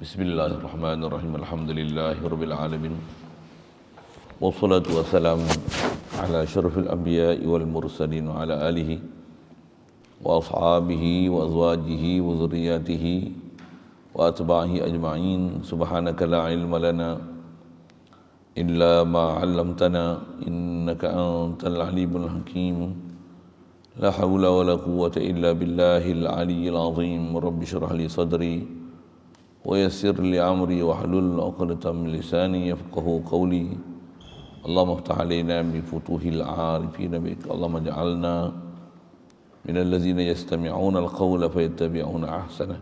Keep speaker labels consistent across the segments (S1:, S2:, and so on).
S1: Bismillahirrahmanirrahim. Alhamdulillahirabbil alamin. Wassalatu wassalamu ala asyrafil anbiya'i wal mursalin wa ala alihi wa ashabihi wa azwajihi wa dzurriyyatihi wa atba'ihi ajma'in. Subhanaka la ilma lana illa ma 'allamtana innaka antal alimul hakim. La haula wala quwwata illa billahil aliyyil azim. Rabbi shrah li sadri wa yassir li amri wa hlul 'uqdatam min lisani yafqahu qawli. Allahumma iftah 'alaina bi futuhil 'arifin bik. Allahumma ij'alna minal ladzina yastami'una al-qawla fayattabi'una ahsana.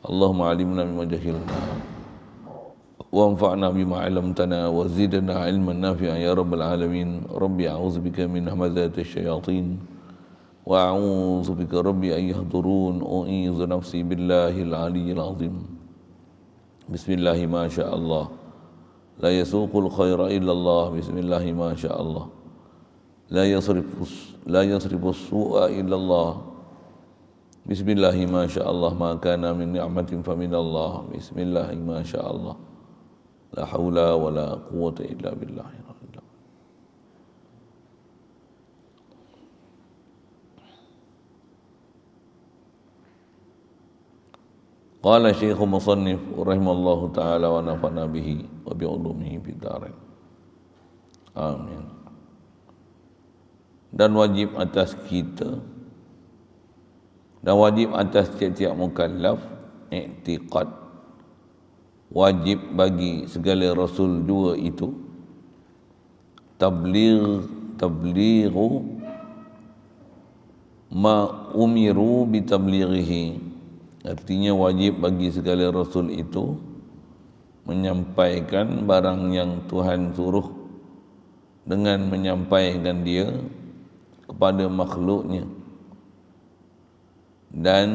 S1: Allahumma 'allimna mimma jahilna wa anfa'na bima 'allamtana wa zidna 'ilman nafi'an ya rabbal alamin. Rabbi a'udzubika min hamazatish syayatin wa a'udzubika rabbi an yahdurun. U'idzu nafsi billahil 'aliyyil 'azim. Bismillahi ma sya'allah. La yasuqul khaira illallah. Bismillahi ma sya'allah. La yasrifus su'a illallah. Bismillahi ma sya'allah. Ma kana min ni'matin fa minallah. Bismillahi ma sya'allah. La haula wa la quwwata illa billah. Qala Syekh Musannif rahimallahu ta'ala wa nafa'na bihi wa bi ulumihi fid dharain. Amin. Dan wajib atas kita dan wajib atas tiap-tiap mukallaf i'tiqad. Wajib bagi segala rasul dua itu tablighu ma umiru bi tablighihi. Artinya wajib bagi segala rasul itu menyampaikan barang yang Tuhan suruh dengan menyampaikan dia kepada makhluknya, dan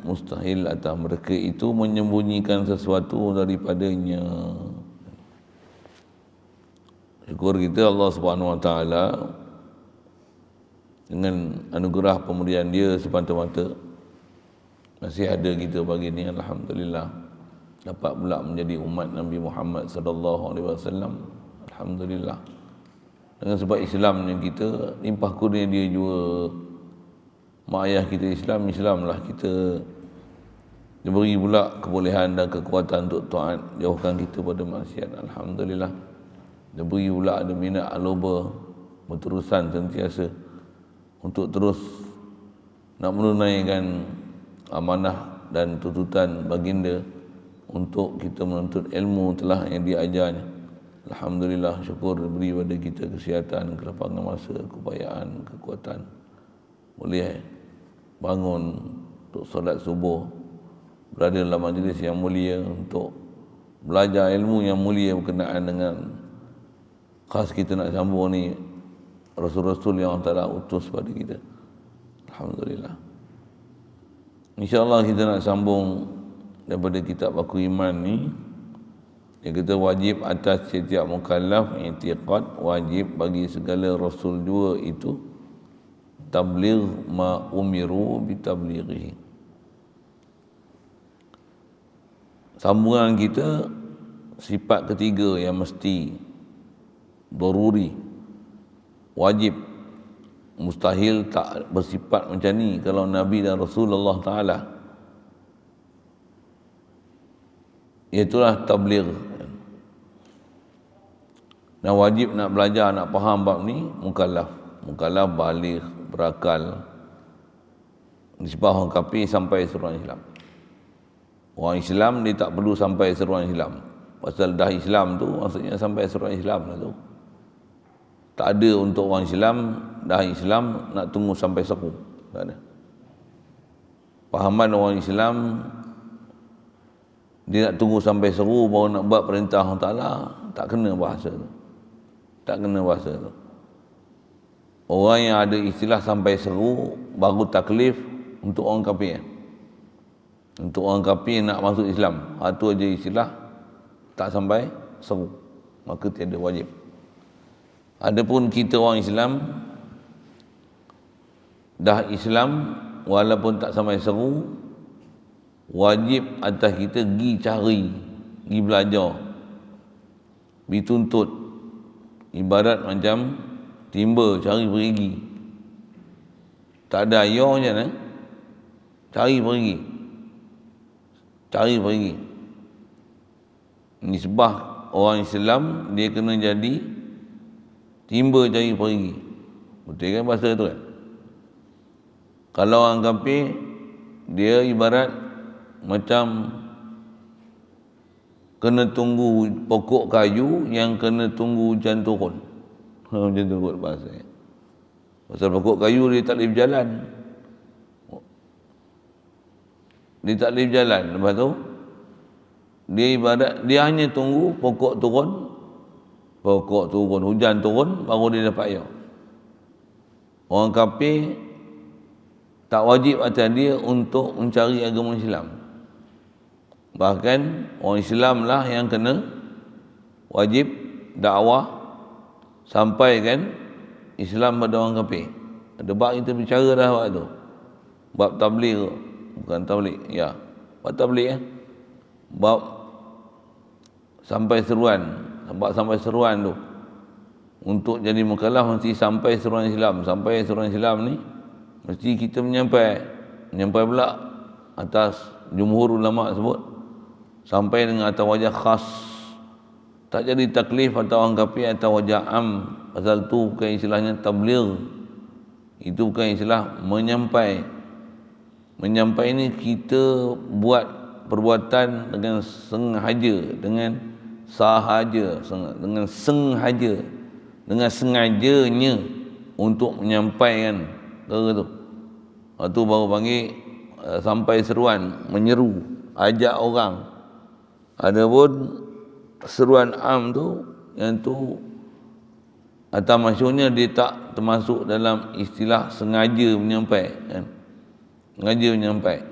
S1: mustahil atas mereka itu menyembunyikan sesuatu daripadanya. Syukur kita Allah Subhanahu Wa Taala dengan anugerah pemberian dia semata-mata masih ada kita pagi ni, alhamdulillah, dapat pula menjadi umat Nabi Muhammad sallallahu alaihi wasallam. Alhamdulillah. Dengan sebab Islamnya kita, limpah kurnia dia juga. Mak ayah kita Islamlah kita. Diberi pula kebolehan dan kekuatan untuk taat, jauhkan kita pada maksiat. Alhamdulillah. Diberi pula ada minat aloba berterusan sentiasa untuk terus nak menunaikan amanah dan tuntutan baginda untuk kita menuntut ilmu telah yang diajarnya. Alhamdulillah, syukur diberi pada kita kesihatan, kelapangan masa, keupayaan, kekuatan, boleh bangun untuk solat subuh, berada dalam majlis yang mulia untuk belajar ilmu yang mulia berkenaan dengan khas kita nak sambung ni rasul-rasul yang Allah Ta'ala utus pada kita. Alhamdulillah. InsyaAllah kita nak sambung daripada kitab Aku Iman ni, yang kita wajib atas setiap mukallaf i'tiqad, wajib bagi segala rasul dua itu tabligh ma umiru bi tablighihi. Sambungan kita sifat ketiga yang mesti daruri, wajib, mustahil tak bersifat macam ni kalau Nabi dan Rasulullah Ta'ala, iaitulah tabligh. Dan wajib nak belajar, nak faham bab ni mukallaf baligh, berakal. Nisbah orang kafir sampai seruan Islam. Orang Islam dia tak perlu sampai seruan Islam. Pasal dah Islam tu maksudnya sampai seruan Islam lah tu. Tak ada untuk orang Islam, dah Islam nak tunggu sampai seru. Tak ada. Pahaman orang Islam, dia nak tunggu sampai seru baru nak buat perintah Allah Ta'ala, tak kena bahasa tu. Tak kena bahasa tu. Orang yang ada istilah sampai seru baru taklif untuk orang kafir. Untuk orang kafir nak masuk Islam, itu aja istilah tak sampai seru, maka tiada wajib. Adapun kita orang Islam, dah Islam walaupun tak sampai seru, wajib atas kita pergi cari, pergi belajar, pergi tuntut. Ibarat macam timba cari perigi, tak ada air je kan, cari perigi. Nisbah orang Islam, dia kena jadi timba cari perigi. Betul kan bahasa tu kan? Kalau orang kafir, dia ibarat macam kena tunggu pokok kayu yang kena tunggu hujan turun. Macam tu kot bahasa. Pasal pokok kayu dia tak boleh berjalan. Dia tak boleh berjalan. Lepas tu, dia ibarat, dia hanya tunggu pokok turun, hujan turun, baru dia dapat air. Orang kafir tak wajib atas dia untuk mencari agama Islam. Bahkan orang Islam lah yang kena wajib dakwah sampaikan Islam pada orang kafir. Ada bab kita bicara dah waktu tu. Bab tabligh, bukan tabligh, ya. Bab tabligh bab sampai seruan tu. Untuk jadi mukallaf mesti sampai seruan Islam. Sampai seruan Islam ni mesti kita menyampai pula atas jumhur ulama sebut sampai dengan atas wajah khas. Tak jadi taklif atas orang kafir atas wajah am. Pasal tu bukan istilahnya tabligh. Itu bukan istilah menyampai. Menyampai ni kita buat perbuatan dengan sengaja, dengan sahaja, dengan sengaja, dengan sengajanya untuk menyampaikan perkara tu. Lepas tu baru panggil sampai seruan, menyeru, ajak orang. Adapun seruan am tu, yang tu atau maksudnya dia tak termasuk dalam istilah sengaja menyampaikan, kan? Sengaja menyampaikan.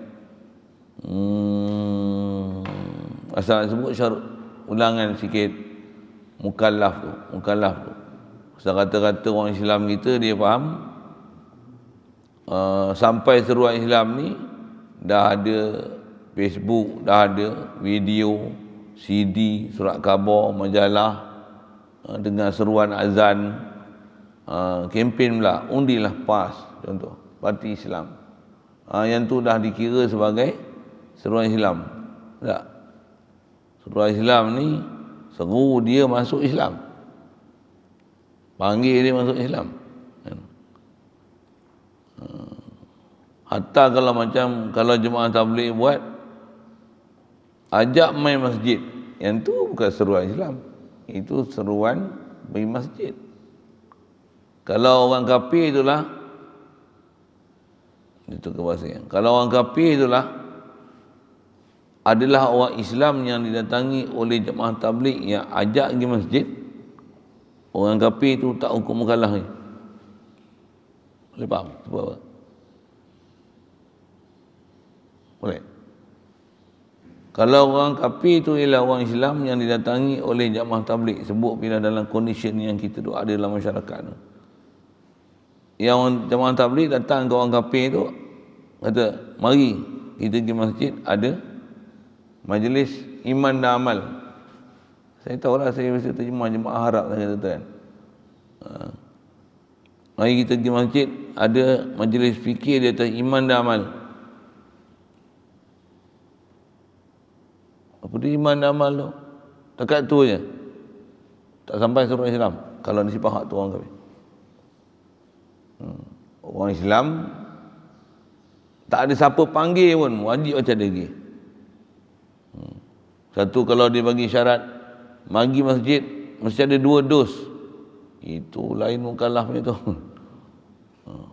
S1: Asal sebut syarat ulangan sikit mukallaf tu. Pasal kata-kata orang Islam kita dia faham sampai seruan Islam ni dah ada Facebook, dah ada video, CD, surat khabar, majalah, dengan seruan azan, kempen pula, undilah PAS contoh, Parti Islam. Yang tu dah dikira sebagai seruan Islam. Tak? Seruan Islam ni seru dia masuk Islam. Panggil dia masuk Islam. Hatta kalau jemaah tabligh buat ajak main masjid, yang tu bukan seruan Islam. Itu seruan pergi masjid. Kalau orang kafir itulah, itu kebahasaan. Kalau orang kafir itulah adalah orang Islam yang didatangi oleh jemaah tabligh yang ajak pergi masjid, orang kafir itu tak hukum mukallaf ni. Boleh faham? Sebab apa? Boleh. Kalau orang kafir itu ialah orang Islam yang didatangi oleh jemaah tabligh, sebut bila dalam kondisi yang kita tu ada dalam masyarakat tu. Yang jemaah tabligh datang ke orang kafir tu, kata, mari kita pergi masjid, ada majlis iman dan amal. Saya tahulah, saya biasa terjemah jemaah Arab saya kata kan. Mari kita pergi masjid, ada majlis fikir di atas iman dan amal. Apa dia iman dan amal tu? Dekat tu je. Tak sampai seruan Islam. Kalau disipah hak tu orang kafir. Orang Islam tak ada siapa panggil pun, wajib macam dia pergi. Satu, kalau dia bagi syarat mari masjid mesti ada 2 dos. Itu lain mukallaf ni tu.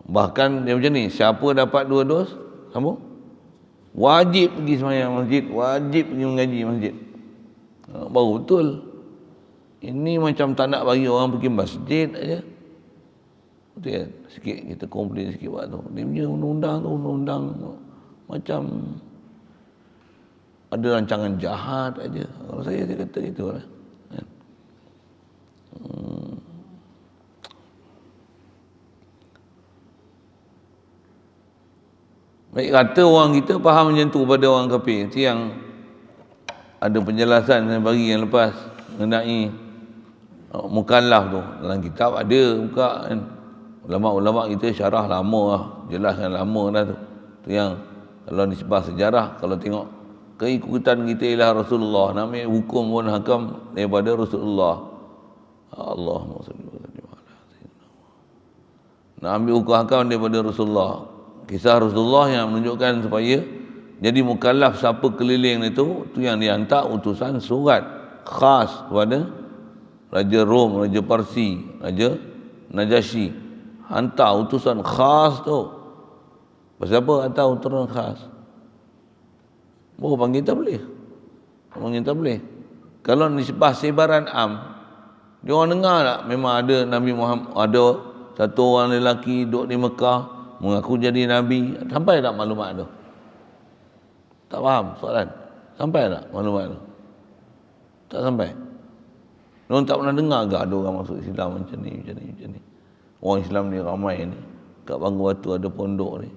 S1: Bahkan dia macam ni, siapa dapat 2 dos, sambung, wajib pergi sembahyang masjid, wajib pergi mengaji masjid. Baru betul. Ini macam tak nak bagi orang pergi masjid aja. Betul kan? Sikit kita komplain sikit waktu. Dia punya undang-undang macam ada rancangan jahat aja. Kalau saya kata gitu lah. Baik kata orang kita faham macam tu pada orang kafir. Itu yang ada penjelasan saya bagi yang lepas mengenai mukallaf tu. Dalam kitab ada buka kan. Ulama-ulama kita syarah lama lah, jelaskan lama dah tu. Tu yang kalau nisbah sejarah, kalau tengok keikutan kita ialah Rasulullah, namanya hukum pun hakam daripada Rasulullah. Allahumma salli wa sallim ala sayyidina. Nak ambil hukum hakam daripada Rasulullah. Kisah Rasulullah yang menunjukkan supaya jadi mukallaf siapa keliling itu, tu yang dihantar utusan surat khas kepada Raja Rom, Raja Parsi, Raja Najasyi. Hantar utusan khas tu. Pasal apa hantar utusan khas? Baru panggil tak boleh. Panggil tak boleh. Kalau nisbah sebaran am, dia orang dengar tak memang ada Nabi Muhammad, ada satu orang lelaki duduk di Mekah mengaku jadi Nabi. Sampai tak maklumat tu? Tak faham soalan? Sampai tak maklumat tu? Tak sampai. Mereka tak pernah dengar ke ada orang masuk Islam macam ni. Orang Islam ni ramai ni. Kat Bangku Batu ada pondok ni.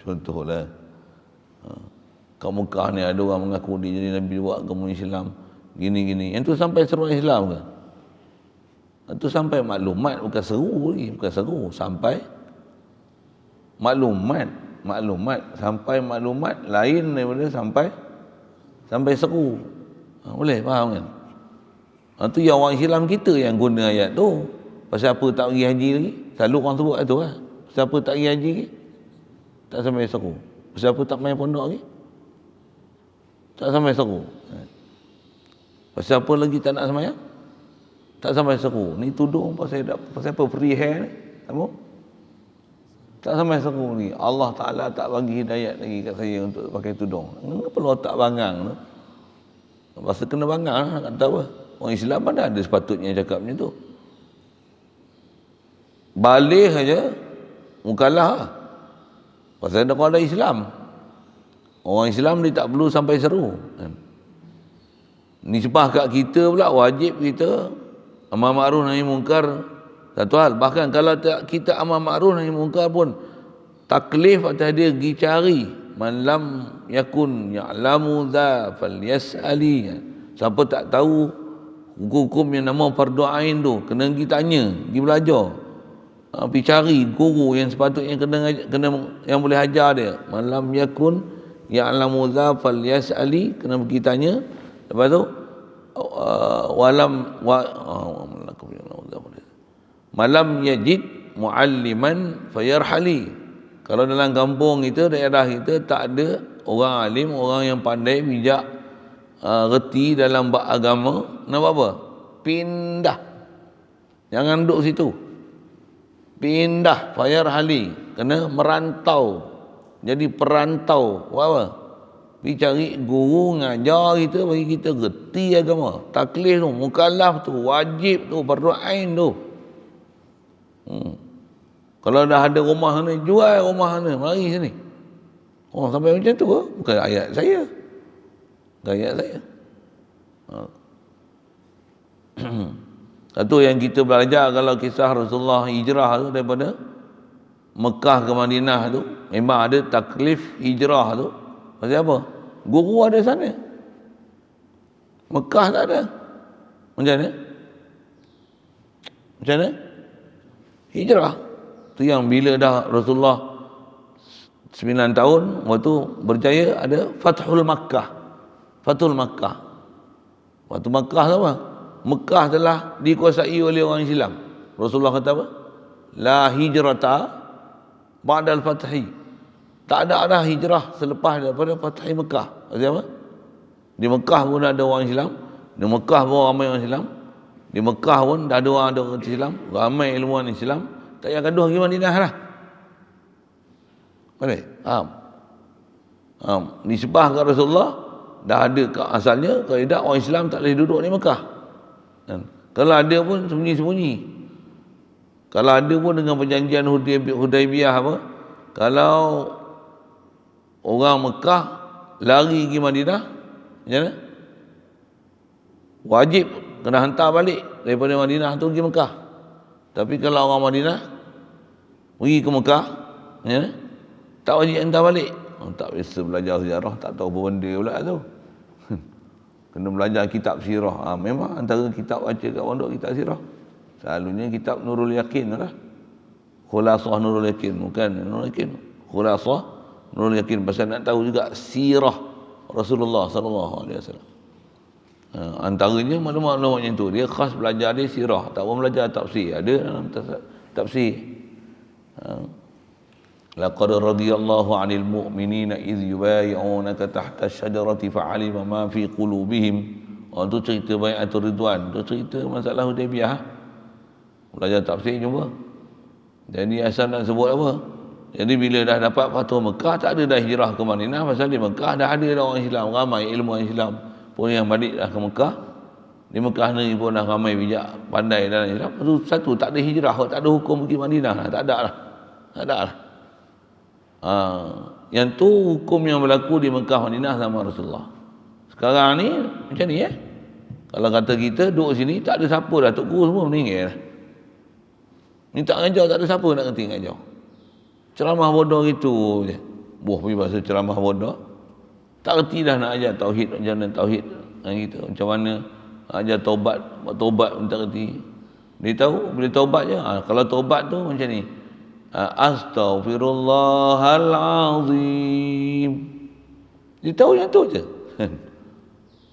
S1: Contohlah. Kat Mekah ni ada orang mengaku dia jadi Nabi, buat agama Islam. Gini-gini. Yang tu sampai seruan Islam ke? Itu sampai maklumat, bukan seru lagi. Bukan seru. Sampai maklumat. Sampai maklumat lain daripada sampai seru. Boleh faham kan? Itu yang orang Islam kita yang guna ayat tu. Pasal apa tak pergi haji lagi? Selalu orang sebut itu lah. Pasal apa tak pergi haji lagi? Tak sampai seru. Pasal apa tak main pondok lagi? Tak sampai seru. Pasal apa lagi tak nak sembahyang? Tak sampai seru. Ni tudung pasal apa free hair ni? Apa? Tak sampai seru ni. Allah Ta'ala tak bagi hidayat lagi kat saya untuk pakai tudung. Kenapa perlu tak bangang tu? Pasal kena bangang lah, kata apa? Orang Islam mana ada sepatutnya cakap macam tu. Balik saja mukallaf lah. Pasal ada Islam. Orang Islam dia tak perlu sampai seru kan? Nisbah kat kita pula wajib kita amar ma'ruf nahi munkar satu hal. Bahkan kalau tak kita amar ma'ruf nahi munkar pun taklif atas dia pergi cari man lam yakun ya'lamu dha falyas'ali. Siapa tak tahu hukum yang nama fardu ain tu, kena pergi tanya, pergi belajar. Pergi cari guru yang sepatutnya kena yang boleh ajar dia. Man lam yakun ya'lamu dha falyas'ali, kena pergi tanya. Lepas tu malam yajid mualliman fayarhali. Kalau dalam kampung kita, daerah kita tak ada orang alim, orang yang pandai bijak, reti dalam bab agama, nak buat apa? Pindah. Jangan duduk situ. Pindah, fayarhali, kena merantau. Jadi perantau. Buat apa? Pergi cari guru ngajar kita, bagi kita reti agama. Taklif tu, mukallaf tu, wajib tu, fardu ain tu. Kalau dah ada rumah sana, jual rumah sana, mari sini. Oh, sampai macam tu ke? Bukan ayat saya. Bukan ayat saya. Satu yang kita belajar kalau kisah Rasulullah hijrah tu daripada Mekah ke Madinah tu, memang ada taklif hijrah tu. Pasal apa? Guru ada sana. Mekah tak ada. Macam mana? Macam mana? Hijrah. Tu yang bila dah Rasulullah 9 tahun, waktu berjaya ada Fathul Makkah. Fathul Makkah. Waktu Makkah tu apa? Mekah telah dikuasai oleh orang Islam. Rasulullah kata apa? La hijrata ba'dal fathi. Tak ada dah hijrah selepas daripada Fathi Mekah. Maksudnya apa? Di Mekah pun ada orang Islam. Di Mekah pun ramai orang Islam. Di Mekah pun dah ada orang Islam. Ramai ilmuwan Islam. Tak payah gaduh pergi Madinah lah. Boleh? Faham? Nisbah ke Rasulullah dah ada asalnya. Kalau tidak, orang Islam tak boleh duduk di Mekah. Kalau ada pun sembunyi-sembunyi. Kalau ada pun dengan perjanjian Hudaibiyah apa? Kalau orang Mekah lari pergi Madinah, macam mana? Wajib kena hantar balik daripada Madinah tu pergi Mekah. Tapi kalau orang Madinah pergi ke Mekah, macam mana? Tak wajib hantar balik. Tak biasa belajar sejarah, tak tahu apa benda pula tu. Kena belajar kitab sirah. Memang antara kitab baca kat pondok kitab sirah. Selalunya kitab Nurul Yakin lah. Khulasah Nurul Yakin, bukan Nurul Yakin. Khulasah Nurul Yakin, pasal nak tahu juga sirah Rasulullah sallallahu alaihi wasallam. Antaranya maklumat-maklumat macam tu. Dia khas belajar dia sirah, tak pun belajar tafsir. Ada dalam tafsir. Laqad radiyallahu 'anil mu'minina idh yubay'unaka tahta asy-syajarati fa'alima ma fi qulubihim. Tu cerita bai'atul ridwan, tu cerita masalah Hudaybiyah. Belajar tafsir jumpa. Jadi asal nak sebut apa? Jadi bila dah dapat Fatwa Mekah, tak ada dah hijrah ke Madinah, pasal di Mekah dah ada dah orang Islam, ramai ilmu orang Islam pun yang balik dah ke Mekah. Di Mekah ni pun dah ramai bijak pandai dalam Islam. Satu, tak ada hijrah, tak ada hukum pergi Madinah lah. Tak ada lah. Tak ada lah. Yang tu hukum yang berlaku di Mekah Madinah sama Rasulullah. Sekarang ni macam ni Kalau kata kita duduk sini, tak ada siapa dah, tok guru semua meninggal dah. Ni tak ngajar, tak ada siapa nak kerti ngajar. Ceramah bodoh gitu je. Pergi bahasa ceramah bodoh. Tak kerti dah nak ajar tauhid, macam mana tauhid gitu. Macam mana ajar taubat, buat taubat pun tak kerti. Dia tahu bila taubat je. Kalau taubat tu macam ni. Astaghfirullahalazim. Dia tahu yang tu je.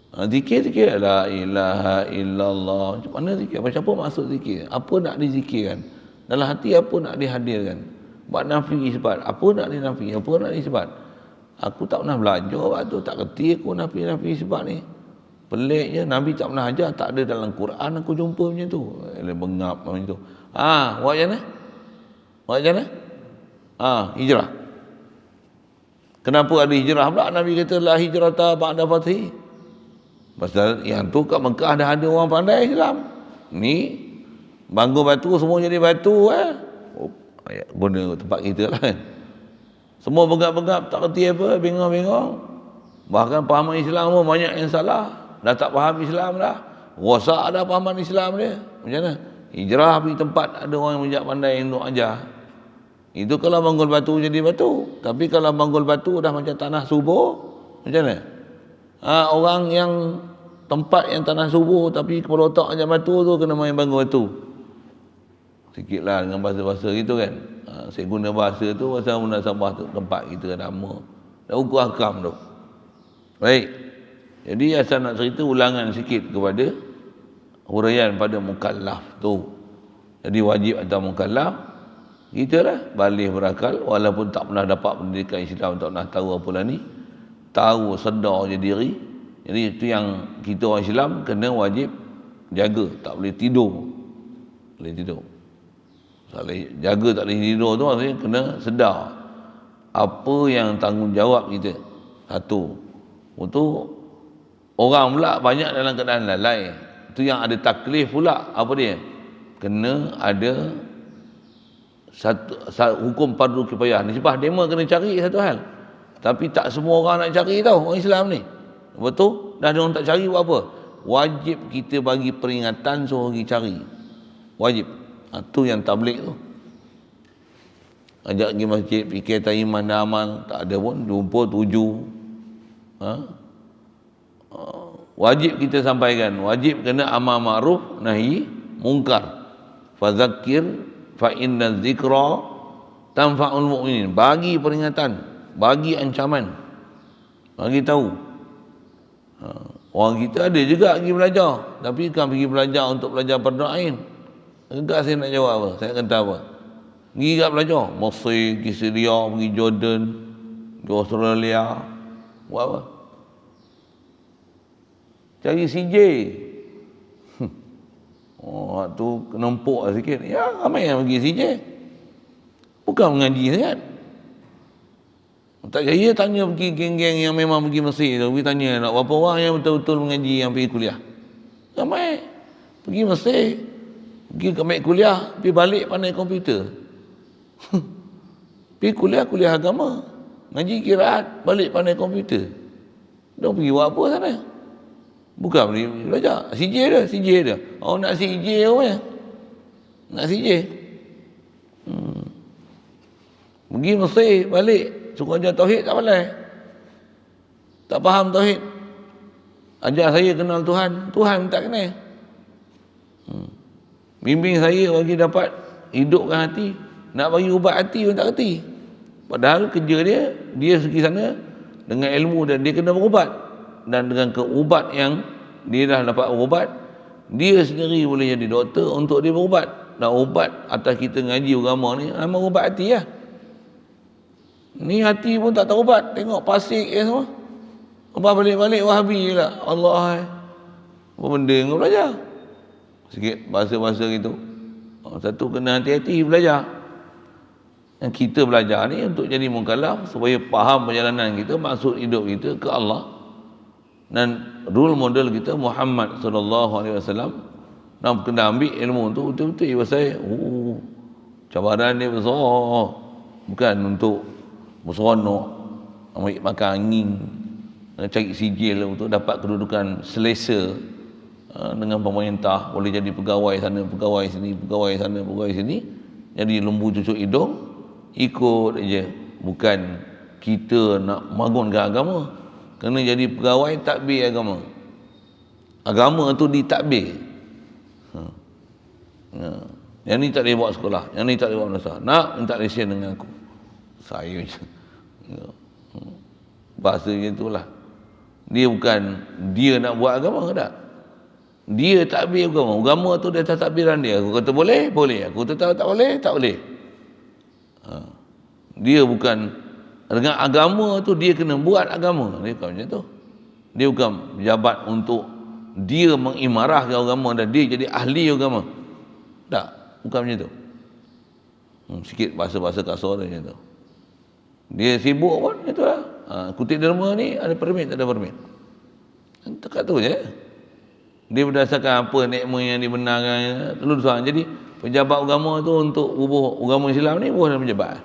S1: Zikir la ilaha illallah. Macam mana zikir? Macam apa maksud zikir? Apa nak dizikirkan? Dalam hati apa nak dihadirkan? Buat nafi isbat. Apa nak dinafi? Apa nak disebut? Aku tak pernah belajar waktu tak kerti aku nafi isbat ni. Peliknya Nabi tak pernah ajar, tak ada dalam Quran aku jumpa macam tu. Bengap macam tu. Buat macam mana? Buat macam mana? Hijrah. Kenapa ada hijrah pula? Nabi kata la hijrata ba'da fathi. Pasal yang tu kat Mekah dah ada orang pandai Islam. Ni bangun batu semua jadi batu guna tempat kita lah kan. Semua begap-begap, tak kerti apa, bingung-bingung. Bahkan pahaman Islam pun banyak yang salah. Dah tak faham Islam dah. Rosak dah pahaman Islam dia. Macam mana? Hijrah pergi tempat ada orang yang bijak pandai yang nak ajar. Itu kalau banggul batu jadi batu. Tapi kalau banggul batu dah macam tanah subur, macam mana? Orang yang tempat yang tanah subur tapi kepala otak macam batu tu kena main banggul batu. Sikitlah dengan bahasa-bahasa gitu kan. Saya guna bahasa tu pasal munasabah tu tempat kita nama. Dan hukum hakam tu. Baik. Jadi asal nak cerita ulangan sikit kepada huraian pada mukallaf tu. Jadi wajib atas mukallaf kita lah balik berakal walaupun tak pernah dapat pendidikan Islam, tak pernah tahu apa lah ni. Tahu sedar je diri. Jadi itu yang kita orang Islam kena wajib jaga, tak boleh tidur. Boleh tidur. Jaga tak boleh tidur tu maksudnya kena sedar apa yang tanggungjawab kita. Satu. Untuk orang pula banyak dalam keadaan lalai. Itu yang ada taklif pula. Apa dia? Kena ada satu hukum fardu kifayah. Nisbah dema kena cari satu hal. Tapi tak semua orang nak cari tau, orang Islam ni. Betul? Dah ada orang tak cari buat apa? Wajib kita bagi peringatan suruh pergi cari. Wajib. Itu yang tabligh tu. Ajak pergi masjid, fikir iman dan amal, tak ada pun, jumpa 7. Wajib kita sampaikan, wajib kena amar ma'ruf nahi mungkar. Fadzakir fa inna dzikra tanfa'ul mu'minin. Bagi peringatan, bagi ancaman, bagi tahu. Orang kita ada juga pergi belajar, tapi kan pergi belajar untuk belajar fardu ain. Enggak saya nak jawab apa, saya kata apa. Pergi kat belajar, Mesir, pergi Syria, pergi Jordan, pergi Australia. Buat apa? Cari CJ. Tu kenempuk lah sikit. Ya, ramai yang pergi CJ. Bukan mengaji sangat. Tak kaya tanya pergi geng-geng yang memang pergi Mesir tu. Pergi tanya nak berapa orang yang betul-betul mengaji yang pergi kuliah. Ramai. Pergi Mesir. Pergi ke mek kuliah. Pergi balik pandai komputer. Pergi kuliah agama. Ngaji kiraat. Balik pandai komputer. Dia pergi buat apa sana? Bukan pergi belajar. CJ dia. Oh nak CJ apa ya? Nak CJ. Pergi Mesir balik, suruh ajar tauhid tak boleh. Tak faham tauhid. Ajar saya kenal Tuhan, Tuhan tak kenal. Bimbing saya bagi dapat hidupkan hati, nak bagi ubat hati pun tak kerti. Padahal kerja dia pergi sana dengan ilmu dan dia kena berubat. Dan dengan keubat yang dia dah dapat berubat, dia sendiri boleh jadi doktor untuk dia berubat. Dan ubat atas kita ngaji agama ni memang ubat hati lah. Ni hati pun tak tahu ubat. Tengok pasik semua. Apa balik-balik Wahabi je lah. Allah. Apa benda kau belajar? Sikit bahasa-bahasa gitu. Satu kena hati-hati belajar. Yang kita belajar ni untuk jadi mukallaf supaya faham perjalanan kita, maksud hidup kita ke Allah. Dan role model kita Muhammad sallallahu alaihi wasallam. Nak kena ambil ilmu tu betul-betul pasal cabaran dia besar. Bukan untuk berseronok, ambil makan angin, cari sijil untuk dapat kedudukan selesa dengan pemerintah, boleh jadi pegawai sana, pegawai sini, pegawai sana, pegawai sini, jadi lembu cucuk hidung, ikut aja. Bukan kita nak bangunkan agama, kena jadi pegawai takbir agama. Agama tu ditakbir. Yang ni tak boleh buat sekolah, yang ni tak boleh buat madrasah. Nak minta lesen dengan aku. Saya macam bahasa macam itulah. Dia bukan dia nak buat agama ke tak? Dia takbir agama. Agama tu dia atas takbiran dia. Aku kata boleh, boleh. Aku kata tak boleh, tak boleh. Dia bukan dengan agama tu dia kena buat agama. Dia bukan macam tu. Dia bukan pejabat untuk dia mengimarahkan agama dan dia jadi ahli agama. Tak, bukan macam tu. Sikit bahasa-bahasa kasar dia macam tu. Dia sibuk pun itulah. Kutip derma ni ada permit tak ada permit. Dekat tu je. Dia berdasarkan apa nikmat yang dibenarkan dulu tuan. Jadi pejabat agama tu untuk ubah agama Islam ni bukan pejabat.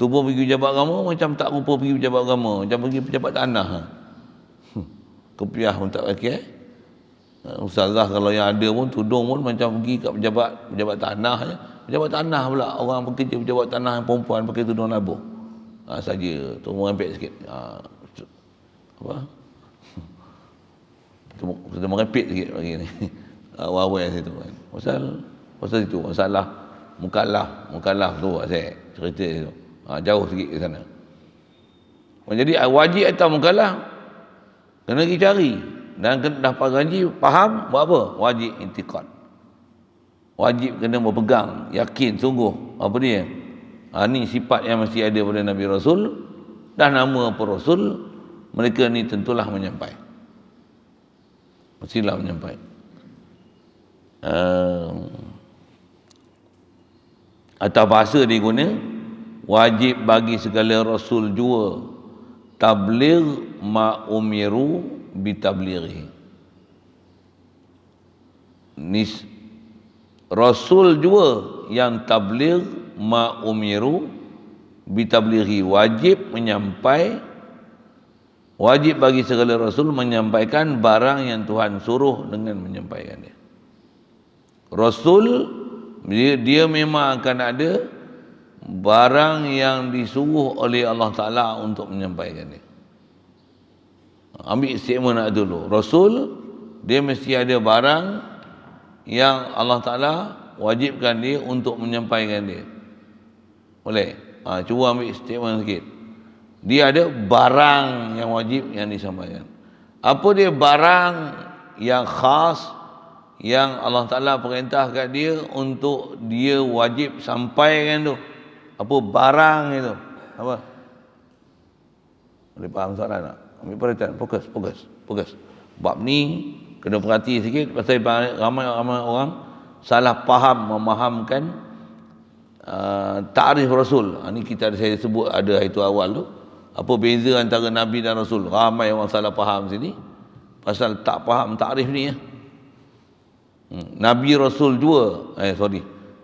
S1: Tu pun pergi pejabat agama macam tak rupa pergi pejabat agama, macam pergi pejabat tanah. Kepiah pun tak pakai. Ustazah kalau yang ada pun tudung pun macam pergi kat pejabat tanah je. Pejabat tanah pula, orang bekerja pejabat tanah yang perempuan pakai tudung labuh. Saja, tu merempet sikit. Apa? Kita merempet sikit bagi ni. Awal-awal situ kan. Pasal itu masalah mukallaf tu saya cerita situ. Jauh sikit ke sana. Jadi wajib atau mukallaf kena pergi cari. Dan dah janji faham buat apa? Wajib intiqad. Wajib kena berpegang, yakin sungguh apa dia. Ni sifat yang mesti ada pada Nabi Rasul dan nama apa Rasul, mereka ni tentulah menyampai. Mestilah menyampai. Atau bahasa dia guna, wajib bagi segala Rasul jua tabligh ma umiru bitablighi. Rasul jua yang tabligh ma umiru bitablighi, wajib menyampai, wajib bagi segala Rasul menyampaikan barang yang Tuhan suruh dengan menyampaikan dia. Rasul dia memang akan ada barang yang disuruh oleh Allah Ta'ala untuk menyampaikan dia. Ambil statement nak dulu. Rasul dia mesti ada barang yang Allah Ta'ala wajibkan dia untuk menyampaikan dia. Boleh? Cuba ambil statement sikit. Dia ada barang yang wajib yang disampaikan. Apa dia barang yang khas yang Allah Ta'ala perintah kat dia untuk dia wajib sampaikan tu? Apa barang itu? Apa? Boleh faham soalan tak? Ambil perhatian, fokus. Bab ni kena perhati sikit pasal ramai orang salah faham memahamkan ta'rif Rasul. Ni saya sebut ada itu awal tu. Apa beza antara Nabi dan Rasul? Ramai orang salah faham sini pasal tak faham ta'rif ni ya. Nabi Rasul dua.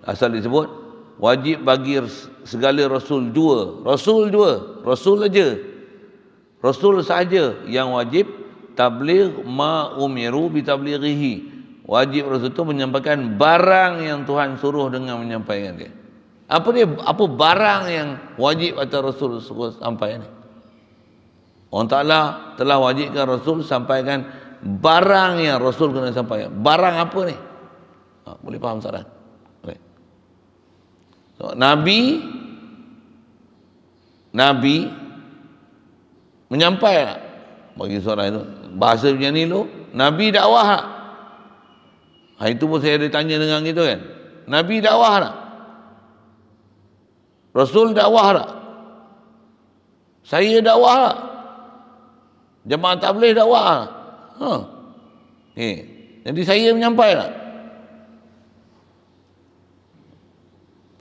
S1: Asal disebut wajib bagi segala Rasul dua. Rasul aja. Rasul saja yang wajib tabligh ma umiru bitablighihi. Wajib Rasul itu menyampaikan barang yang Tuhan suruh dengan menyampaikan dia. Apa dia? Apa barang yang wajib atas Rasul sampai ni? Allah Ta'ala telah wajibkan Rasul sampaikan barang yang Rasul kena sampaikan. Barang apa ni? Boleh faham soalan? Boleh. So, Nabi menyampaikan tak? Bagi soalan itu bahasa macam ni lu, Nabi dakwah tak? Itu pun saya ada tanya dengan gitu kan. Nabi dakwah tak? Rasul dakwah tak? Saya dakwah tak? Jemaah tabligh dakwah tak? Jadi saya menyampaikan tak?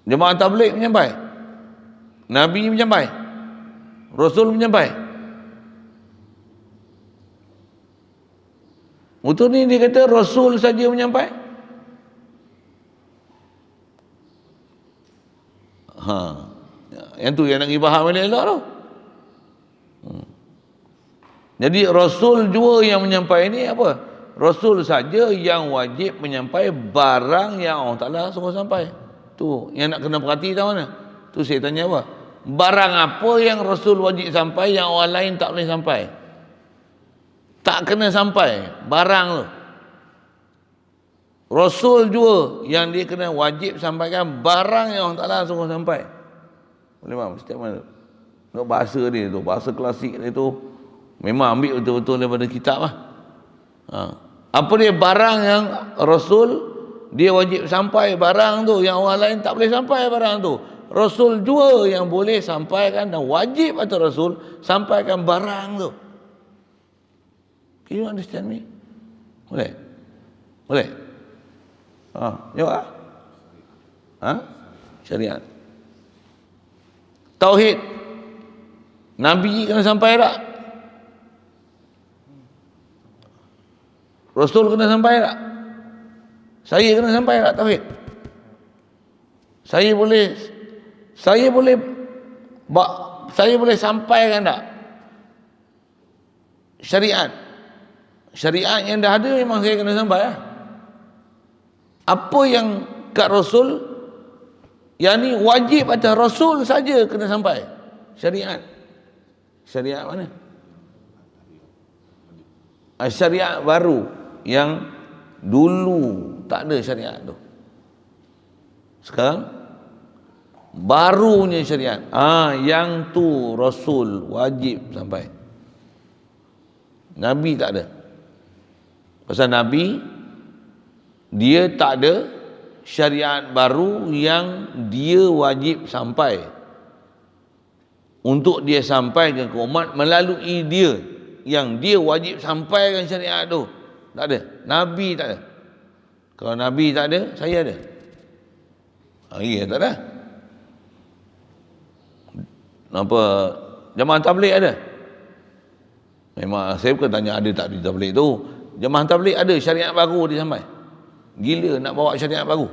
S1: Jemaah tabligh menyampai, Nabi menyampai, Rasul menyampai. Betul ni dia kata Rasul saja menyampai. Yang tu yang nak pergi faham elok tu. Jadi Rasul juga yang menyampai ni apa? Rasul saja yang wajib menyampai barang yang Allah Ta'ala suruh sampai. Tu yang nak kena perhati tahu mana? Tu saya tanya apa? Barang apa yang Rasul wajib sampai yang orang lain tak boleh sampai? Tak kena sampai barang tu. Rasul juga yang dia kena wajib sampaikan barang yang Allah Ta'ala suruh sampai. Boleh faham? Setiap mana? Tengok bahasa dia tu, bahasa klasik dia tu memang ambil betul-betul daripada kitab lah. Apa dia barang yang Rasul dia wajib sampai barang tu yang orang lain tak boleh sampai barang tu. Rasul juga yang boleh sampaikan dan wajib atas Rasul sampaikan barang tu. Can you understand me? Boleh? Boleh? Jawab. Syariat. Tauhid. Nabi kena sampai tak? Rasul kena sampai tak? Saya kena sampai tak tauhid? Saya boleh sampaikan tak syariat? Syariat yang dah ada memang saya kena sampai lah. Apa yang kat Rasul yang ni wajib atas Rasul saja kena sampai. Syariat. Syariat mana? Syariat baru yang dulu tak ada syariat tu. Sekarang barunya syariat. Yang tu Rasul wajib sampai. Nabi tak ada. Pasal Nabi dia tak ada syariat baru yang dia wajib sampai. Untuk dia sampaikan ke umat melalui dia, yang dia wajib sampaikan syariat tu. Tak ada. Nabi tak ada. Kalau Nabi tak ada, saya ada. Ya tak ada. Apa jemaah tabligh ada? Memang saya bukan tanya ada tak di tabligh tu. Jemaah tabligh ada syariat baru dia sampai. Gila nak bawa syariat baru.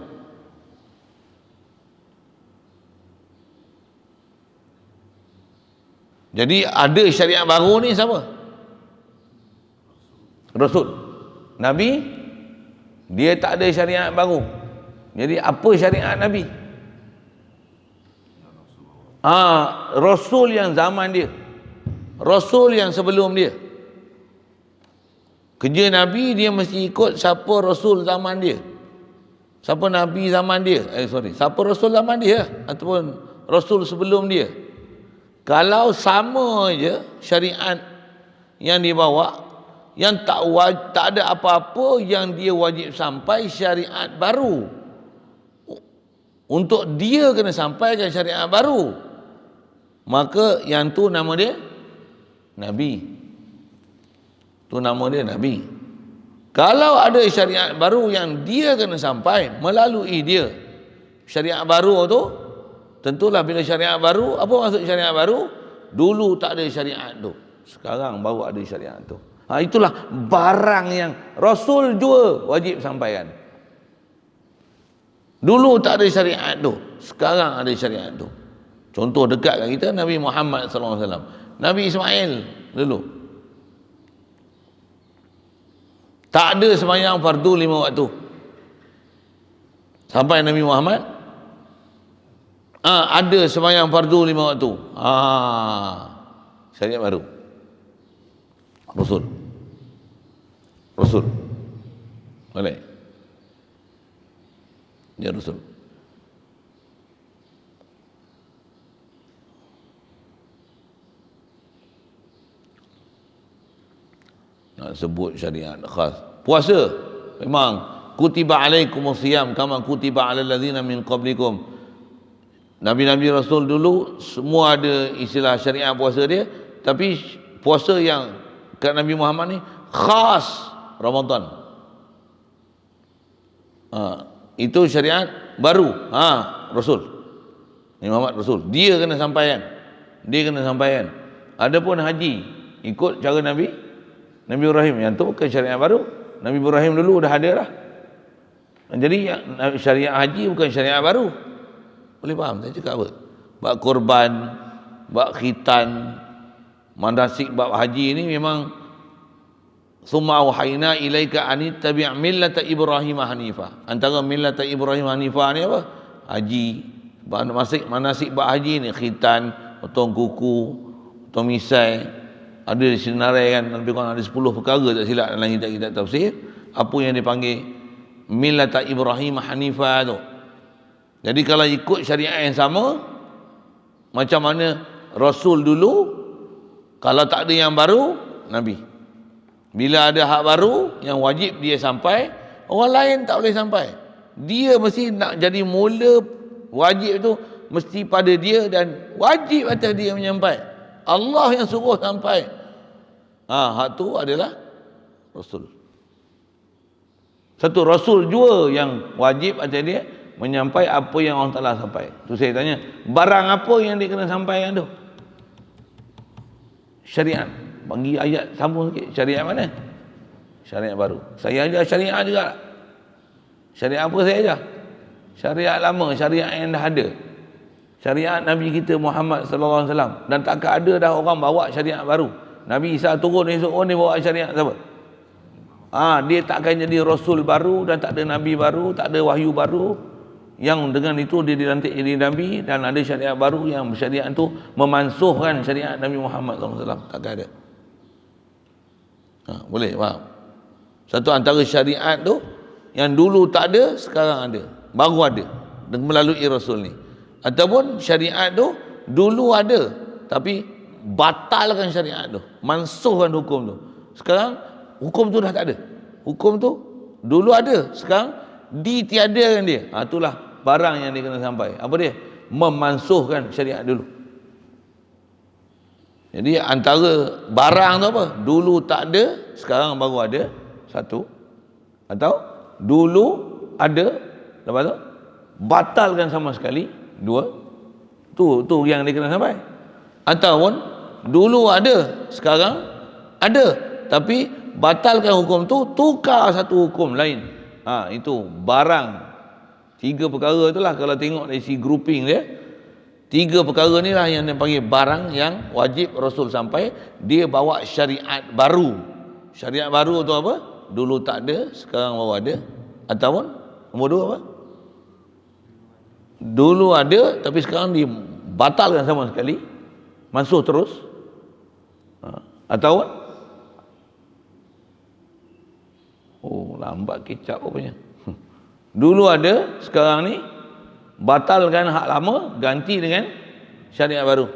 S1: Jadi ada syariat baru ni siapa? Rasul. Nabi dia tak ada syariat baru. Jadi apa syariat Nabi? Rasul yang zaman dia. Rasul yang sebelum dia. Kerja Nabi dia mesti ikut siapa Rasul zaman dia. Siapa Nabi zaman dia. Siapa Rasul zaman dia ataupun Rasul sebelum dia. Kalau sama je syariat yang dibawa, yang tak ada apa-apa yang dia wajib sampai syariat baru. Untuk dia kena sampaikan syariat baru. Maka yang tu nama dia Nabi. Tu nama dia Nabi. Kalau ada syariat baru yang dia kena sampai melalui dia, syariat baru tu, tentulah bila syariat baru, apa maksud syariat baru? Dulu tak ada syariat tu. Sekarang baru ada syariat tu. Itulah barang yang Rasul juga wajib sampaikan. Dulu tak ada syariat tu, sekarang ada syariat tu. Contoh dekat kat kita Nabi Muhammad SAW. Nabi Ismail dulu tak ada sembahyang fardu 5 waktu. Sampai Nabi Muhammad Ada sembahyang fardu 5 waktu. Syariat baru. Rasul. Boleh. Dia Rasul. Nak sebut syariat khas. Puasa memang kutiba alaikumus siyam kama kutiba alal ladzina min qablikum. Nabi-nabi Rasul dulu semua ada istilah syariat puasa dia, tapi puasa yang kat Nabi Muhammad ni khas Ramadan. Itu syariat baru. Rasul. Nabi Muhammad Rasul. Dia kena sampaikan. Adapun haji ikut cara Nabi Ibrahim, yang tu bukan syariat baru. Nabi Ibrahim dulu dah ada dah. Jadi syariat haji bukan syariat baru. Boleh faham saya cakap apa? Bab korban, bab khitan, manasik bab haji ni memang summa auhayna ilaika an tabi' millata Ibrahim hanifah. Antara millata Ibrahim hanifah ni apa? Haji. Manasik bab haji ni khitan, potong kuku, potong misai. Ada di senarai kan, lebih kurang ada 10 perkara tak silap dalam kitab-kitab tafsir. Apa yang dipanggil millata Ibrahim hanifah tu. Jadi kalau ikut syariat yang sama, macam mana Rasul dulu, kalau tak ada yang baru, Nabi. Bila ada hak baru yang wajib dia sampai, orang lain tak boleh sampai. Dia mesti nak jadi mula, wajib tu mesti pada dia dan wajib atas dia menyampai. Allah yang suruh sampai. Hak tu adalah Rasul. Satu Rasul jua yang wajib atas dia menyampai apa yang Allah Ta'ala sampai. Tu saya tanya, barang apa yang dia kena sampaikan tu? Syariat. Bagi ayat sambung sikit. Syariat mana? Syariat baru. Saya ajar syariat juga. Syariat apa saya ajar? Syariat lama, syariat yang dah ada. Syariat Nabi kita Muhammad sallallahu alaihi wasallam. Dan takkan ada dah orang bawa syariat baru. Nabi Isa turun esok ni bawa syariat siapa? Dia takkan jadi Rasul baru dan tak ada Nabi baru, tak ada wahyu baru. Yang dengan itu dia dilantik jadi Nabi dan ada syariat baru yang syariat itu memansuhkan syariat Nabi Muhammad SAW. Takkan ada. Boleh faham? Satu antara syariat tu yang dulu tak ada, sekarang ada. Baru ada melalui Rasul ni. Ataupun syariat tu dulu ada tapi batalkan syariat tu, mansuhkan hukum tu. Sekarang hukum tu dah tak ada. Hukum tu dulu ada, sekarang ditiadakan dia. Itulah barang yang dia kena sampai. Apa dia? Memansuhkan syariat dulu. Jadi antara barang tu apa? Dulu tak ada, sekarang baru ada. Satu. Atau dulu ada, lepas tu batalkan sama sekali. Dua. Tu yang dia kena sampai. Ataupun dulu ada, sekarang ada, tapi batalkan hukum tu, tukar satu hukum lain. Itu barang. 3 perkara itulah kalau tengok dari si grouping dia. 3 perkara ni lah yang dia panggil barang yang wajib Rasul sampai. Dia bawa syariat baru. Syariat baru tu apa? Dulu tak ada, sekarang baru ada. Ataupun nombor 2 apa? Dulu ada tapi sekarang dibatalkan sama sekali. Mansuh terus. Ataupun lambat kicap rupanya. Dulu ada, sekarang ni batalkan hak lama, ganti dengan syariat baru.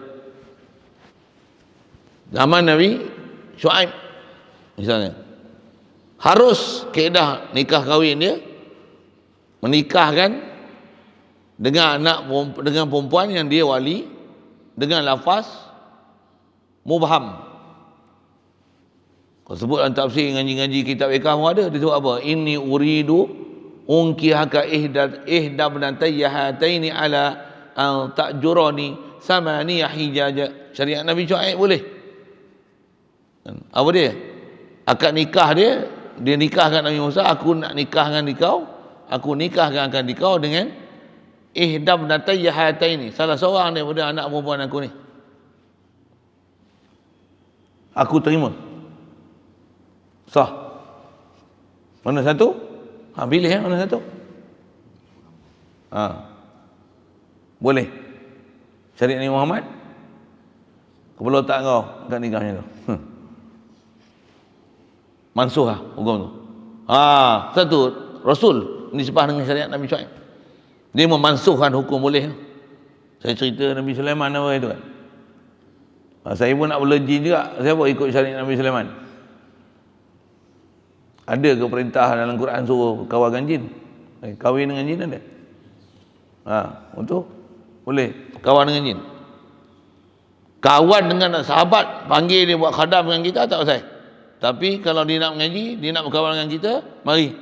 S1: Zaman Nabi Syuaib misalnya, harus kaedah nikah kahwin dia menikahkan dengan dengan perempuan yang dia wali dengan lafaz mubham. Kau sebut dalam tafsir ngaji-ngaji kitab fikah pun ada. Dia sebut apa? Inni uridu unkihaka ihda bnatayya hataini ala an ta'jurani samaniya hijaja. Syariat Nabi Syuaib boleh. Apa dia? Akad nikah dia nikahkan Nabi Musa, aku nak nikahkan kau, aku nikahkan kau dengan ihda bnatayya hataini, salah seorang daripada anak perempuan aku ni. Aku terima. Sah. Mana satu? Pilih mana satu? Boleh. Syariat Nabi Muhammad, kepala otak kau kat nikahnya tu. Mansuh lah hukum tu. Satu, Rasul nisbah dengan syariat Nabi Shu'aib. Dia memansuhkan hukum boleh. Saya cerita Nabi Sulaiman apa itu kan. Saya pun nak berlejin juga. Saya pun ikut syariat Nabi Sulaiman. Ada ke perintah dalam Quran suruh kawan jin? Kahwin dengan jin ada? Untuk boleh kawan dengan jin. Kawan dengan sahabat, panggil dia buat khadam dengan kita tak pasal. Tapi kalau dia nak mengaji, dia nak berkawan dengan kita, mari.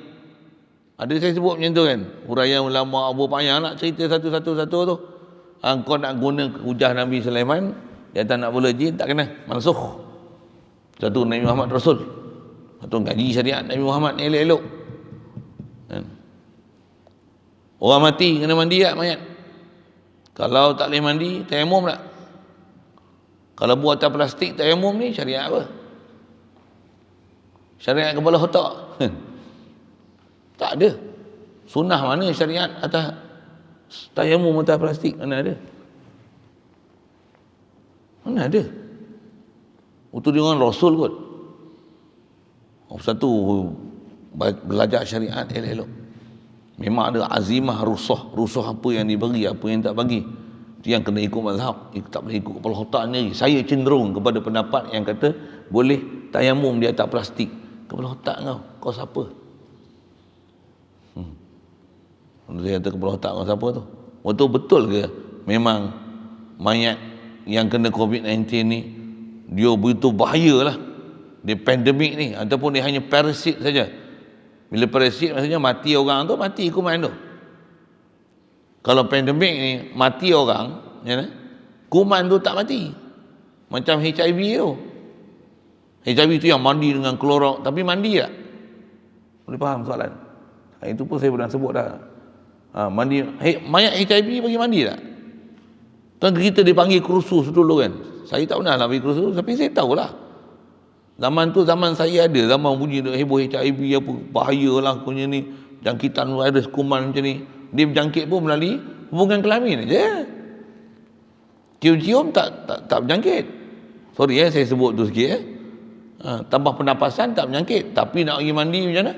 S1: Ada saya sebut macam tu kan. Huraian ulama Abu Payah nak cerita satu-satu tu. Kau nak guna hujah Nabi Sulaiman, dia tak nak boleh jin, tak kena. Mansuh. Satu Nabi Muhammad Rasul. Satu ngaji syariat Nabi Muhammad elok-elok. Orang mati kena mandi tak mayat? Kalau tak boleh mandi, tayamum tak? Kalau buatan plastik tayamum ni syariat apa? Syariat kepala otak. Tak ada. Sunnah mana syariat atas tayamum atas plastik? Mana ada? Mana ada? Itu dia orang Rasul kot. Satu, belajar syariat elok-elok. Memang ada azimah rusuh apa yang dibagi, apa yang tak bagi. Itu yang kena ikut mazhab. Tak boleh ikut kepala otak ni. Saya cenderung kepada pendapat yang kata boleh tayamum di atas plastik. Kepala otak kau siapa? Dia kata kepala otak kau siapa tu? Betul ke memang mayat yang kena COVID-19 ni dia begitu bahayalah, dia pandemik ni, ataupun dia hanya parasit saja? Bila parasit maksudnya mati orang tu, mati kuman tu. Kalau pandemik ni mati orang, ya, kuman tu tak mati. Macam HIV tu. HIV tu yang mandi dengan klorok, tapi mandi tak? Boleh faham soalan? Itu pun saya pernah sebut dah. Mandi, mayat HIV bagi mandi tak? Tuan kita dipanggil kursus dulu kan. Saya tak pernah nak pergi kursus, tapi saya tahulah. Zaman tu zaman saya ada, zaman bunyi heboh HIV apa, bahayalah punya ni, jangkitan virus kuman macam ni. Dia berjangkit pun melalui hubungan kelamin aja. Cium-cium tak berjangkit. Sorry saya sebut tu sikit tambah pernafasan tak berjangkit, tapi nak pergi mandi macam mana?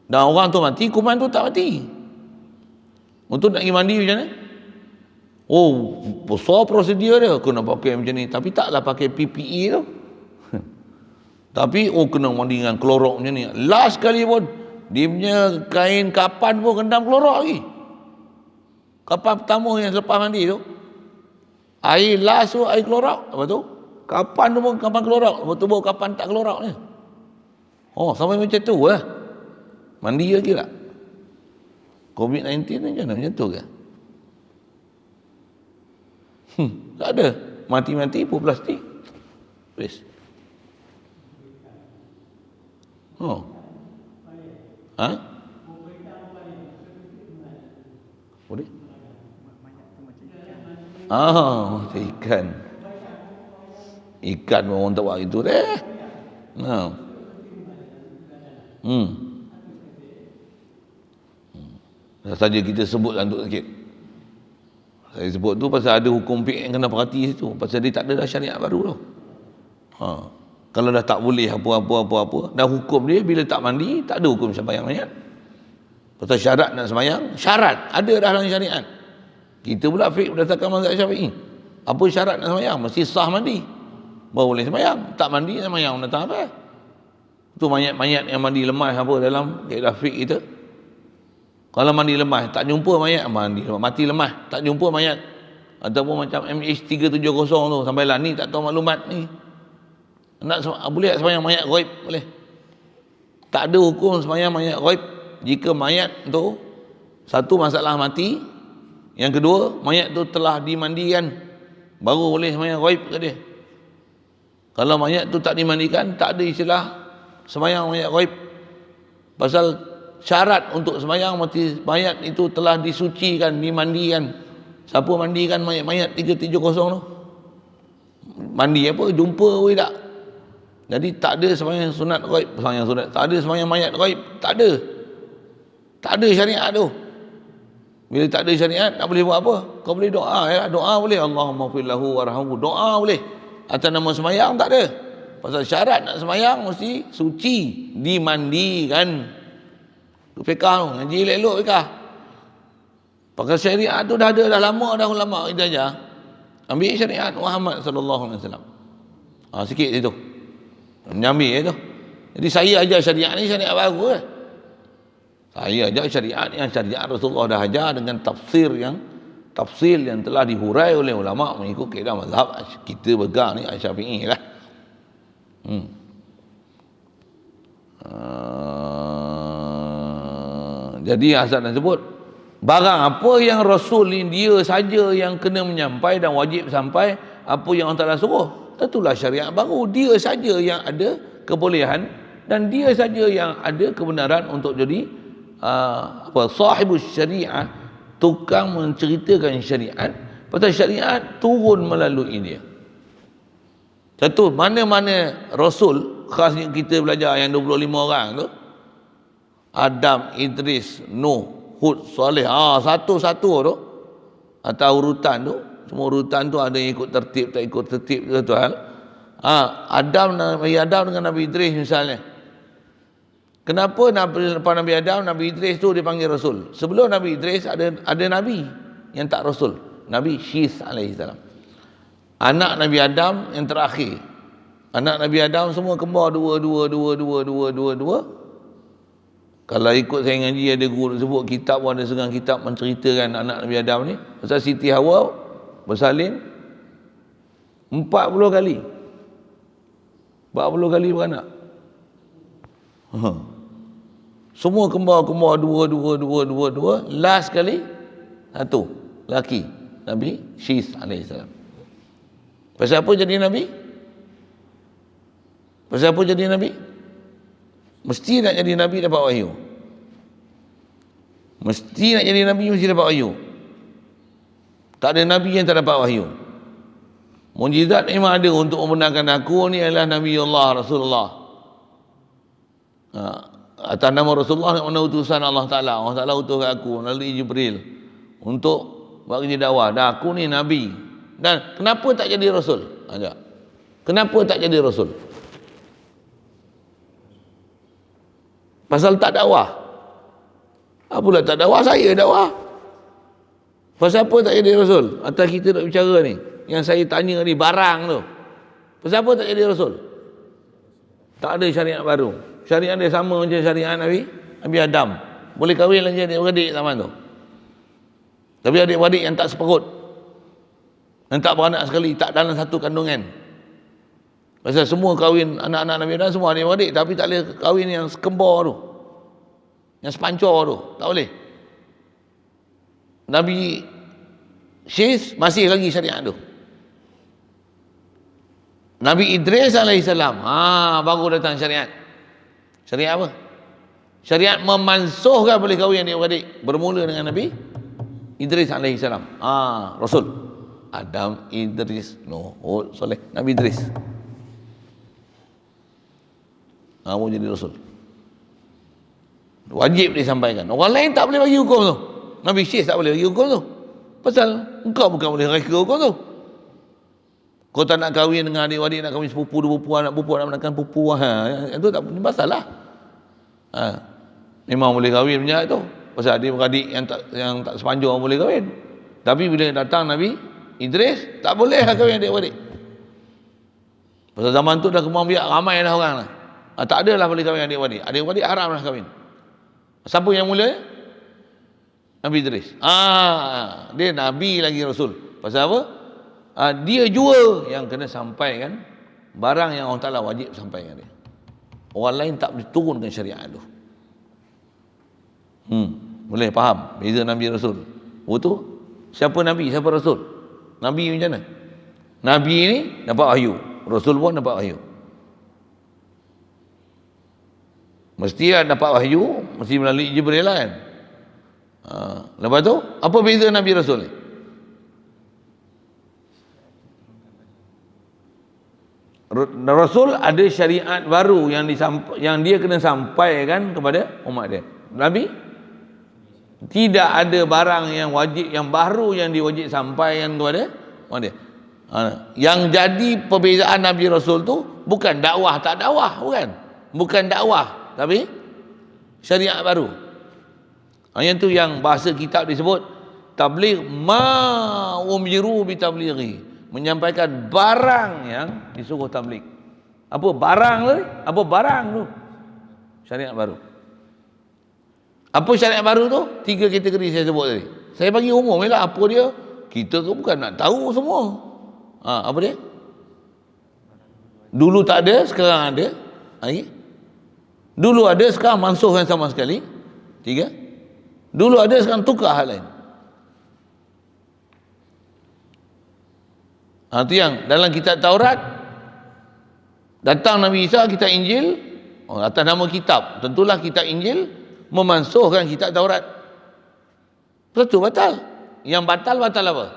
S1: Dan orang tu mati, kuman tu tak mati. Untuk nak pergi mandi macam mana? Besar prosedur dia, kena pakai macam ni. Tapi taklah pakai PPE tu. Tapi kena mandi dengan klorok macam ni. Last kali pun dia punya kain kapan pun rendam klorok lagi. Kapan pertama yang selepas mandi tu, air last tu air klorok. Apa tu? Kapan tu pun kapan klorok. Lepas tu baru kapan tak klorok ni. Sampai macam tu lah. Mandi lagi tak? COVID-19 ni macam mana? Macam tu ke? Tak ada. Mati-mati pun plastik. Please. Boleh? Macam ikan. Ikan pun orang tak buat itu deh. Saja kita sebut untuk sikit. Saya sebut tu pasal ada hukum fiqh yang kena perhati situ. Pasal dia tak ada dah syariat baru tu. Kalau dah tak boleh apa-apa, dan hukum dia bila tak mandi, tak ada hukum sembahyang mayat. Pasal syarat nak sembahyang, syarat ada dah dalam syariat. Kita pula fiqh berdasarkan mazhab Syafi'i. Apa syarat nak sembahyang? Mesti sah mandi, baru boleh sembahyang. Tak mandi sembahyang datang apa? Tu mayat-mayat yang mandi lemah apa dalam kaedah fiqh kita. Kalau mandi lemah, tak jumpa mayat, mati lemah, tak jumpa mayat. Ataupun macam MH370 tu, sampai lah ni tak tahu maklumat ni. Boleh tak sembahyang mayat ghaib? Boleh. Tak ada hukum sembahyang mayat ghaib jika mayat tu, satu, masalah mati. Yang kedua, mayat tu telah dimandikan, baru boleh sembahyang ghaib ke dia. Kalau mayat tu tak dimandikan, tak ada istilah sembahyang mayat ghaib. Pasal syarat untuk sembahyang mayat itu telah disucikan, dimandikan. Siapa mandikan mayat 370 tu? Mandi apa? Jumpa pun tak. Jadi tak ada sembahyang sunat ghaib, sembahyang sunat. Tak ada sembahyang mayat ghaib, tak ada. Tak ada syariat tu. Bila tak ada syariat, tak boleh buat apa? Kau boleh doa, ya? Doa boleh. Allahumma firlahu warhamhu. Doa boleh. Atas nama semayang tak ada. Pasal syarat nak semayang mesti suci, dimandikan. Tu fiqah tu, ngaji elok-elok fiqah. Pakai syariat tu dah ada dah lama dah ulama kita ajar. Ambil syariat Muhammad sallallahu alaihi wasallam. Sikit itu. Menyambil itu. Jadi saya ajar syariat ni syariat baru ke? Saya ajar syariat yang syariat Rasulullah dah ajar dengan tafsir yang telah dihurai oleh ulama mengikut kaedah mazhab kita pegang ni Syafi'i lah. Jadi Hasan sebut barang apa yang Rasul ni dia saja yang kena menyampai dan wajib sampai, apa yang Allah Ta'ala suruh, tentulah syariat baru. Dia saja yang ada kebolehan dan dia saja yang ada kebenaran untuk jadi sahibus syariah, tukang menceritakan syariat. Pasal syariat turun melalui dia. Satu, mana-mana Rasul, khasnya kita belajar yang 25 orang tu, Adam, Idris, Nuh, Hud, Saleh, satu-satu tu, atau urutan tu, semua urutan tu ada yang ikut tertib, tak ikut tertib, satu hal. Nabi Adam dengan Nabi Idris misalnya. Kenapa Nabi Adam, Nabi Idris tu dipanggil Rasul? Sebelum Nabi Idris ada Nabi yang tak Rasul, Nabi Syis alaihi salam. Anak Nabi Adam yang terakhir. Anak Nabi Adam semua kembar dua. Kalau ikut saya ngaji ada guru sebut kitab pun ada segang kitab menceritakan anak Nabi Adam ni. Pasal Siti Hawa bersalin 40 kali. 40 kali beranak. Semua kembar dua. Last kali satu laki, Nabi Syis alaihi salam. Pasal apa jadi Nabi? Pasal apa jadi Nabi? Mesti nak jadi Nabi dapat wahyu. Mesti nak jadi Nabi mesti dapat wahyu. Tak ada Nabi yang tak dapat wahyu. Mukjizat memang ada untuk membenarkan aku ni adalah Nabi Allah Rasulullah. Atas nama Rasulullah, mana utusan Allah Ta'ala. Allah Ta'ala utus aku melalui Jibril untuk buat kerja dakwah. Dah aku ni Nabi. Dan kenapa tak jadi Rasul? Kenapa tak jadi Rasul? Pasal tak dakwah. Apalah tak dakwah, saya dakwah. Pasal apa tak jadi Rasul? Atas kita nak bicara ni, yang saya tanya ni barang tu. Pasal apa tak jadi Rasul? Tak ada syariat baru. Syariat dia sama macam syariat Nabi Adam. Boleh kahwin lagi adik-beradik zaman tu. Tapi adik-beradik yang tak seperut, yang tak beranak sekali, tak dalam satu kandungan. Pasal semua kahwin anak-anak Nabi Adam semua adik-beradik, tapi tak boleh kahwin yang sekembar tu, yang sepancor tu, tak boleh. Nabi Syis masih lagi syariat tu. Nabi Idris alaihissalam baru datang syariat. Syariat apa? Syariat memansuhkan boleh kahwin adik-beradik, bermula dengan Nabi Idris alaihissalam. Rasul Adam, Idris, Nuh, Hud, Saleh, Nabi Idris. Mau jadi Rasul. Wajib disampaikan. Orang lain tak boleh bagi hukum tu. Nabi Syekh tak boleh bagi hukum tu. Pasal engkau bukan boleh reka hukum tu. Kau tak nak kahwin dengan adik-adik, nak kahwin sepupu, dua pupu, anak pupu, nak menakan pupu. Itu tak punya masalah. Memang boleh kahwin punya tu. Pasal adik-beradik yang tak sepanjang boleh kahwin. Tapi bila datang Nabi Idris, tak boleh kahwin adik-beradik. Pasal zaman tu dah kembang biak, ramai dah orang lah. Tak ada lah boleh kahwin adik-beradik. Adik-beradik haram lah kahwin. Siapa yang mula? Nabi Idris. Dia Nabi lagi Rasul. Pasal apa? Dia jua yang kena sampaikan barang yang Allah Ta'ala wajib sampaikan dia. Orang lain tak boleh turunkan syariat tu. Boleh faham beza Nabi Rasul? Betul? Siapa Nabi, siapa Rasul? Nabi macam mana? Nabi ni dapat wahyu, Rasul pun dapat wahyu. Mesti dapat wahyu, mesti melalui Jibril lah kan. Lepas tu, apa beza Nabi Rasul ni? Rasul ada syariat baru yang dia kena sampaikan kepada umat dia. Nabi Tidak ada barang yang wajib, yang baru yang diwajib sampaikan kepada dia. Yang jadi perbezaan Nabi Rasul tu bukan dakwah tak dakwah, bukan dakwah, tapi syariat baru. Yang tu yang bahasa kitab disebut tabligh ma umiru bi tablighi, menyampaikan barang yang disuruh tabligh. Apa barang tu? Apa barang tu? Syariat baru. Apa syariat baru tu? 3 kategori saya sebut tadi. Saya bagi umum lah apa dia. Kita ke bukan nak tahu semua. Apa dia? Dulu tak ada, sekarang ada. Dulu ada, sekarang mansuhkan sama sekali. 3. Dulu ada, sekarang tukar hal lain. Itu yang dalam kitab Taurat, datang Nabi Isa, kitab Injil, atas nama kitab, tentulah kitab Injil memansuhkan kitab Taurat. Satu batal. Yang batal apa?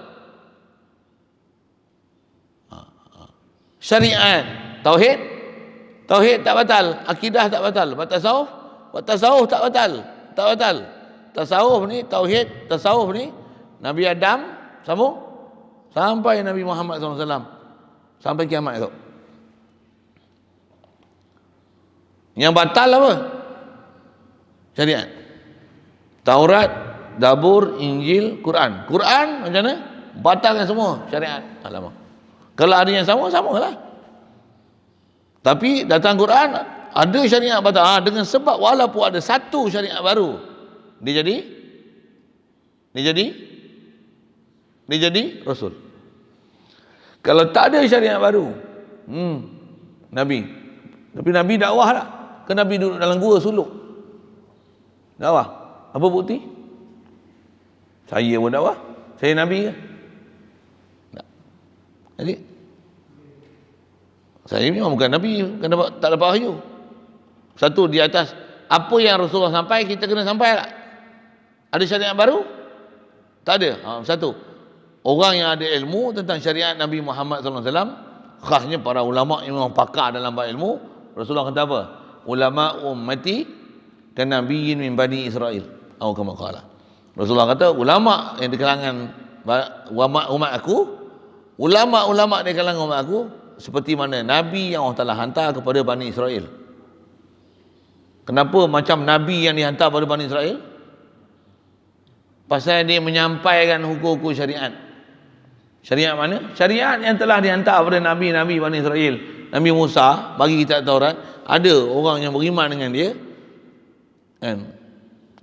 S1: Syariat. Tauhid tak batal. Akidah tak batal. Tasawuf tak batal. Tasawuf ni, tauhid, tasawuf ni, Nabi Adam sambung sampai Nabi Muhammad SAW, sampai kiamat esok. Yang batal apa? Syariat. Taurat, Zabur, Injil, Quran. Quran macam mana? Batalkan semua syariat. Alamak. Kalau ada yang samalah. Tapi datang Quran ada syariat batal. Dengan sebab walaupun ada satu syariat baru, dia jadi Rasul. Kalau tak ada syariat baru, Nabi. Tapi Nabi dakwah tak? Ke Nabi duduk dalam gua suluk? Dakwah. Apa bukti? Saya pun dakwah. Saya Nabi ke? Tak. Jadi saya memang bukan Nabi, tak dapat wahyu. Satu, di atas apa yang Rasulullah sampai, kita kena sampai tak? Ada syariat baru? Tak ada. Satu, orang yang ada ilmu tentang syariat Nabi Muhammad SAW, khasnya para ulama yang memang pakar dalam bab ilmu. Rasulullah kata apa? Ulama ummati dan nabiyyin min bani Israel. Atau kama qala. Rasulullah kata ulama yang di kalangan umat aku, ulama di kalangan umat aku seperti mana nabi yang Allah Taala hantar kepada Bani Israel. Kenapa macam nabi yang dihantar kepada Bani Israel? Pasal dia menyampaikan hukum-hukum syariat. Syariat mana? Syariat yang telah dihantar kepada nabi-nabi Bani Israel. Nabi Musa bagi kitab Taurat, ada orang yang beriman dengan dia.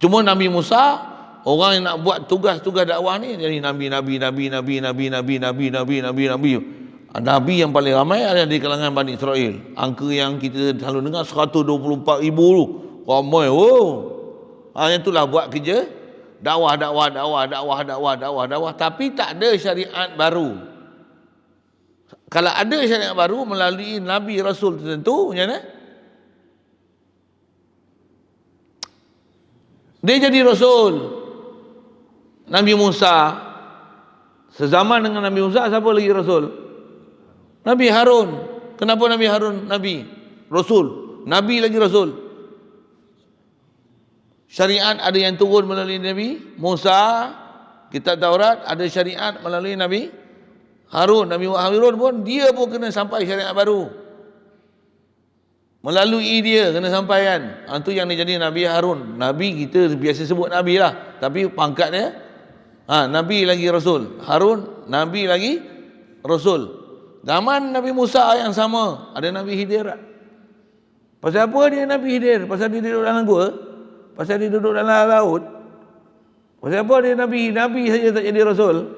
S1: Cuma Nabi Musa, orang yang nak buat tugas-tugas dakwah ni jadi nabi yang paling ramai ada di kalangan Bani Israel. Angka yang kita selalu dengar 124,000 tu. Ramai. Yang itulah buat kerja dakwah, tapi tak ada syariat baru. Kalau ada syariat baru melalui Nabi Rasul tertentu, macam mana? Dia jadi Rasul. Nabi Musa, sezaman dengan Nabi Musa, siapa lagi Rasul? Nabi Harun. Kenapa Nabi Harun Nabi? Rasul. Nabi lagi Rasul. Syariat ada yang turun melalui Nabi Musa, kitab Taurat ada syariat melalui Nabi Harun. Nabi Harun pun dia pun kena sampai syariat baru. Melalui dia kena sampaikan. Itu yang dia jadi Nabi Harun. Nabi kita biasa sebut Nabi lah, tapi pangkatnya Nabi lagi Rasul. Harun Nabi lagi Rasul. Zaman Nabi Musa yang sama, ada Nabi Khidir. Pasal apa dia Nabi Khidir? Pasal dia duduk dalam gua? Pasal dia duduk dalam laut? Pasal apa dia Nabi saja tak jadi Rasul?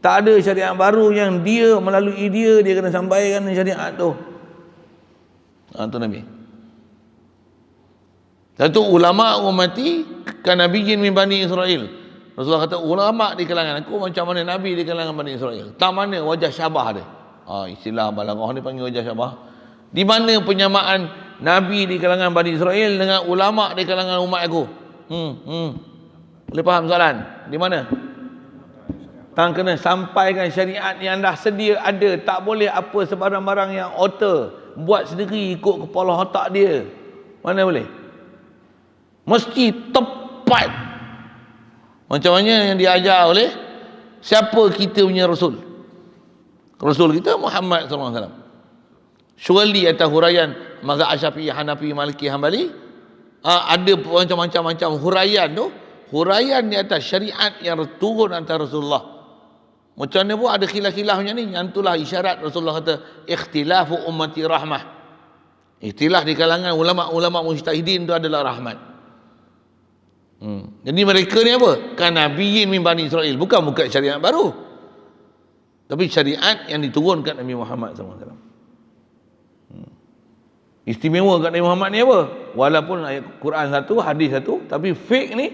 S1: Tak ada syariat baru yang dia melalui dia kena sampaikan syariat tu. Itu Nabi. Satu, ulama ummati kan nabiyyin min bani Israel. Rasulullah kata ulama di kalangan aku macam mana Nabi di kalangan Bani Israel. Tak mana wajah syabah dia. Istilah balaghah ni panggil wajah syabah. Di mana penyamaan Nabi di kalangan Bani Israel dengan ulama di kalangan umat aku? Boleh faham soalan? Di mana? Kena sampaikan syariat yang dah sedia ada. Tak boleh apa sebarang-barang yang author buat sendiri ikut kepala otak dia. Mana boleh? Mesti tepat Macam mana yang diajar oleh siapa kita punya Rasul? Rasul kita Muhammad SAW. Surely atas huraian mazhab Syafi'i, Hanafi, Maliki, Hambali, ada macam-macam huraian tu. Huraian di atas syariat yang turun atas Rasulullah. Macam mana pun ada khilaf-khilaf macam ni. Yang itulah isyarat Rasulullah kata ikhtilafu ummati rahmah. Ikhtilaf di kalangan ulama-ulama mujtahidin itu adalah rahmat. Jadi mereka ni apa? Kan nabiyyin min Bani Israel. Bukan syariat baru, tapi syariat yang diturunkan Nabi Muhammad SAW. Istimewa kat Nabi Muhammad ni apa? Walaupun ayat Quran satu, hadis satu, tapi fiqh ni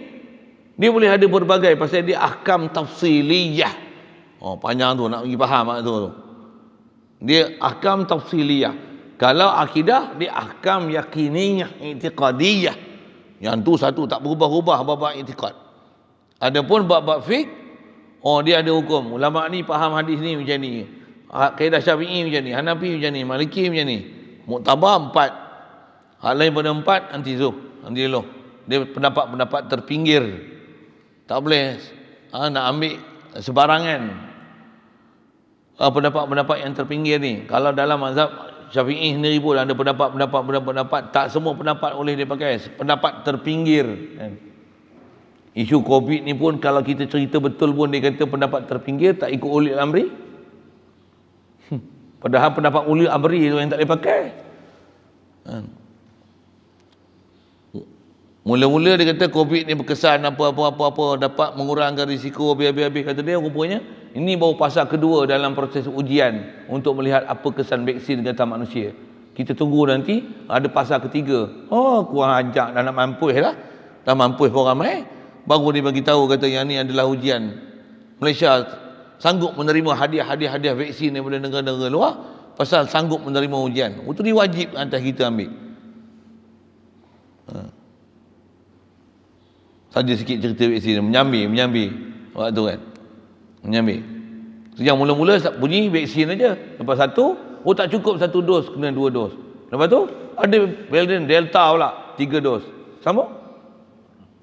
S1: dia boleh ada berbagai, pasal dia ahkam tafsiliyah. Panjang tu nak pergi faham tu. Dia ahkam tafsiliyah. Kalau akidah dia ahkam yakiniyah, i'tiqadiyah. Yang tu satu tak berubah-ubah bab i'tiqad. Adapun bab fiqh, dia ada hukum. Ulama ni faham hadis ni macam ni. Kaedah Syafi'i macam ni, Hanafi macam ni, Maliki macam ni. Muktabar 4. Hal lain pada 4 anti loh. Dia pendapat-pendapat terpinggir. Tak boleh nak ambil sebarangan pendapat-pendapat yang terpinggir ni. Kalau dalam mazhab Syafi'i sendiri pun ada pendapat, tak semua pendapat boleh dipakai. Pendapat terpinggir kan. Isu COVID ni pun kalau kita cerita betul pun dia kata pendapat terpinggir, tak ikut ulil amri. Padahal pendapat ulil amri tu yang tak boleh pakai. Mula-mula dia kata COVID ni berkesan apa dapat mengurangkan risiko habis-habis. Kata dia rupanya ini baru fasa kedua dalam proses ujian untuk melihat apa kesan vaksin kata manusia. Kita tunggu nanti ada fasa ketiga. Kurang ajar, dah nak mampus lah. Dah mampus pun ramai. Baru dia bagi tahu kata yang ni adalah ujian. Malaysia sanggup menerima hadiah vaksin daripada negara-negara luar pasal sanggup menerima ujian. Itu diwajib atas kita ambil. Saja sikit cerita vaksin, menyambi waktu kan. Menyambi. Sejak mula-mula bunyi vaksin aja. Lepas satu, tak cukup satu dos, kena 2 dos. Lepas tu ada varian Delta pula 3 dos. Sambung.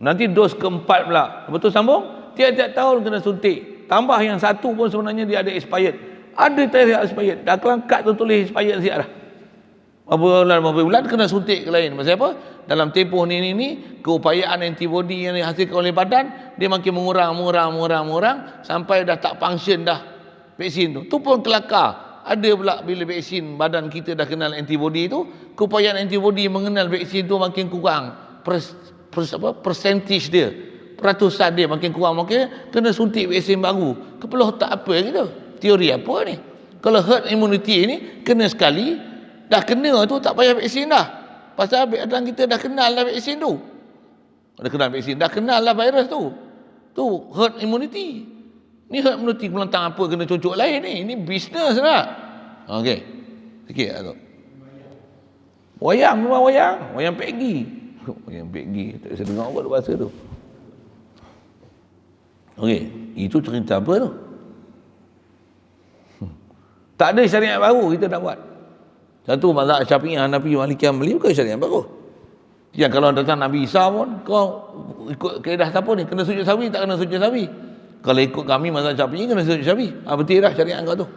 S1: Nanti dos keempat pula. Lepas tu sambung, tiap-tiap tahun kena suntik. Tambah yang satu pun sebenarnya dia ada expired. Ada tarikh expired. Dah kelangkat tu tulis expired siap dah. Berapa bulan kena suntik ke lain. Pasal apa? Dalam tempoh ni keupayaan antibody yang dihasilkan oleh badan dia makin mengurang sampai dah tak function dah vaksin tu. Tu pun kelakar. Ada pula bila vaksin badan kita dah kenal antibody tu, keupayaan antibody mengenal vaksin tu makin kurang. Percentage dia, peratusan dia makin kurang, makin kena suntik vaksin baru. Kepala otak apa gitu? Teori apa ni? Kalau herd immunity ni kena sekali, dah kena tu tak payah vaksin dah. Pasal badan kita dah kenal lah vaksin tu. Dah kenal lah virus tu. Tu herd immunity. Ni herd immunity melantang apa kena cucuk lain ni. Ini bisnes lah. Okey. Sikit lah tu. Wayang memang wayang. Wayang Peggy. Wayang Peggy. Tak bisa dengar apa bahasa tu. Okey. Itu cerita apa tu? Tak ada syariat baru kita nak buat. Satu mazhab Syafi'i, Hanafi, Maliki, Hambali bukan syariat baru. Yang kalau datang Nabi Isa pun kau ikut kaedah siapa ni? Kena sujud sawi, tak kena sujud sawi. Kalau ikut kami mazhab Syafi'i kena sujud sawi. Betul dah syariat kau tu.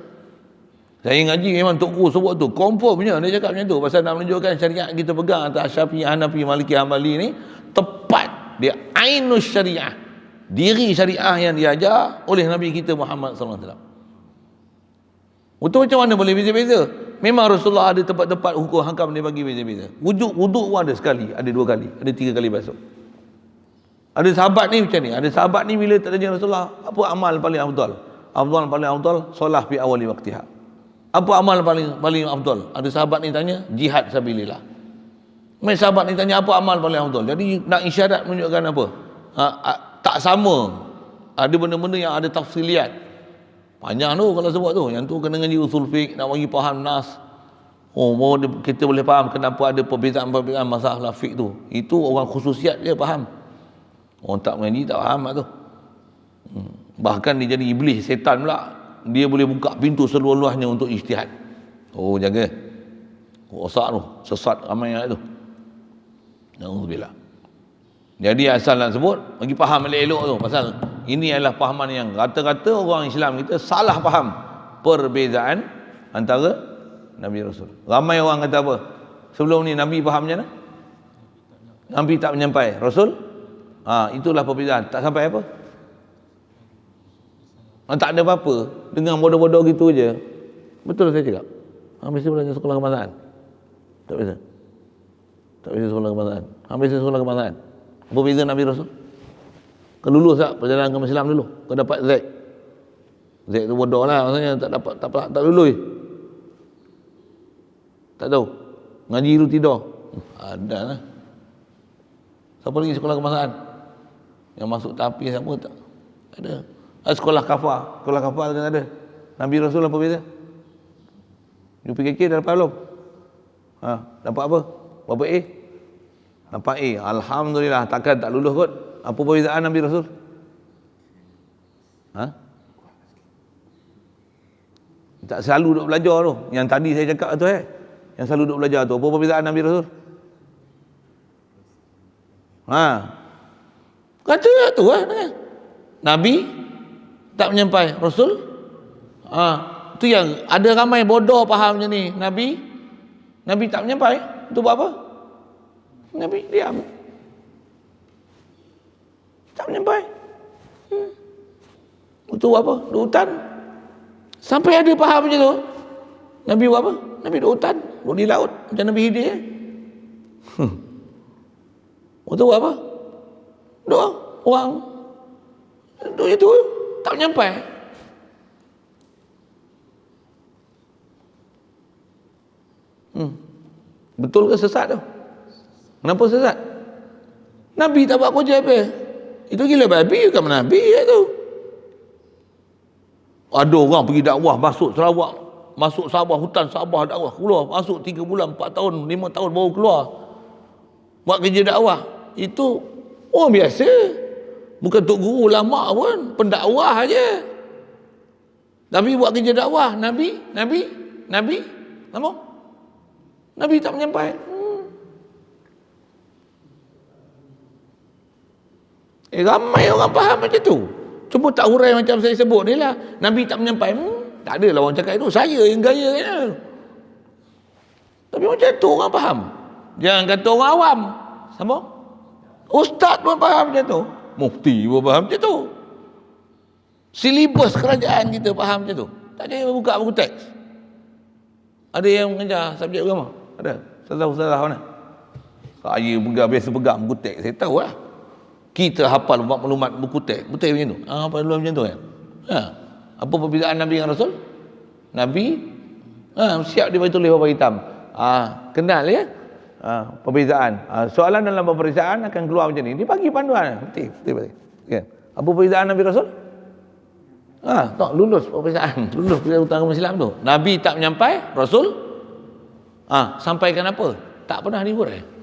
S1: Saya ngaji memang Tok Guru sebut tu. Confirmnya dia cakap macam tu. Pasal nak menunjukkan syariat kita pegang atas Syafi'i, Hanafi, Maliki, Hambali ni tepat. Dia ainus syariah. Diri syariah yang diajar oleh Nabi kita Muhammad SAW. Betul macam mana boleh beza-beza? Memang Rasulullah ada tempat-tempat hukum hakam dia bagi beza-beza. Wuduk pun ada sekali, ada 2 kali, ada 3 kali basuh. Ada sahabat ni macam ni. Ada sahabat ni bila tanya Rasulullah, apa amal paling afdal? Paling afdal solah fi awali waqtiha. Apa amal paling afdal? Ada sahabat ni tanya, jihad sabilillah. Mai sahabat ni tanya apa amal paling afdal. Jadi nak isyarat menunjukkan apa? Tak sama. Ada benda-benda yang ada tafsiliat. Panjang tu kalau sebut tu. Yang tu kena ngaji usul fiqh, nak bagi faham nas. Kita boleh faham kenapa ada perbezaan-perbezaan masalah fiqh tu. Itu orang khususiat dia faham. Orang tak mengaji tak faham tu. Bahkan dia jadi iblis, setan pula. Dia boleh buka pintu seluas-luasnya untuk ijtihad. Jaga. Rosak tu, sesat ramai tu. Alhamdulillah. Jadi asal nak sebut, bagi faham elok-elok tu. Pasal ini adalah fahaman yang rata-rata orang Islam kita salah faham perbezaan antara Nabi Rasul. Ramai orang kata apa? Sebelum ni Nabi faham macam mana? Nabi tak menyampai. Rasul? Itulah perbezaan. Tak sampai apa? Tak ada apa-apa. Dengan bodoh-bodoh gitu je. Betul saya cakap? Mesti belajar sekolah kebangsaan? Tak bisa? Tak bisa sekolah kebangsaan? Habis sekolah kebangsaan? Apa beza Nabi Rasul? Kau lulus tak perjalanan ke Islam dulu? Kau dapat Z. Z tu bodoh lah, maksudnya tak lulus. Tak tahu. Ngaji dulu tidur. Ada lah. Siapa lagi sekolah kebangsaan? Yang masuk tapi siapa tak? Ada. Sekolah kafar. Sekolah kafar kan ada. Nabi Rasul apa beza? UPKK dah dapat belum? Dapat apa? Berapa A? Dapat A. Alhamdulillah. Takkan tak lulus kot. Apa perbezaan Nabi Rasul? Tak selalu duk belajar tu. Yang tadi saya cakap tu yang selalu duk belajar tu. Apa perbezaan Nabi Rasul? Kata tu Nabi tak menyampai. Rasul? Tu yang ada ramai bodoh faham macam ni. Nabi tak menyampai. Itu buat apa? Nabi diam. Tak menyampai. Itu buat apa? Duduk hutan. Sampai ada faham macam tu. Nabi buat apa? Nabi duduk hutan. Duduk di laut. Macam Nabi Hidir. Itu buat apa? Doa. Orang. Duduk itu. Tak menyampai. Betul ke sesat tu? Kenapa sesat? Nabi tak buat kerja apa? Itu gila babi bukan Nabi tu. Ada orang pergi dakwah masuk Sarawak, masuk Sabah, hutan Sabah dakwah, keluar masuk 3 bulan, 4 tahun, 5 tahun baru keluar. Buat kerja dakwah. Itu orang biasa. Bukan tok guru ulama pun, pendakwah aja. Nabi buat kerja dakwah, Nabi apa? Nabi tak menyampai. Ramai orang faham macam tu. Cuba tak hurai macam saya sebut ni lah. Nabi tak menyampai. Tak adalah orang cakap itu. Saya yang gaya kan. Tapi macam tu orang faham. Jangan kata orang awam. Sama? Ustaz pun faham macam tu. Mufti pun faham macam tu. Silibus kerajaan kita faham macam tu. Tak ada yang buka buku teks. Ada yang mengajar subjek agama? Ada? Salah mana? Saya biasa pegang buku teks. Saya tahu lah. Kita hafal maklumat buku teks. Betul macam tu? Hafal dulu macam tu kan? Apa perbezaan Nabi dengan Rasul? Nabi siap dia tulis warna hitam. Kenal ya? Perbezaan. Soalan dalam peperiksaan akan keluar macam ni. Dia bagi panduan. Betul. Okay. Apa perbezaan Nabi Rasul? Tak lulus peperiksaan. Lulus peperiksaan utama Islam tu. Nabi tak menyampai, Rasul sampaikan apa? Tak pernah dihurai.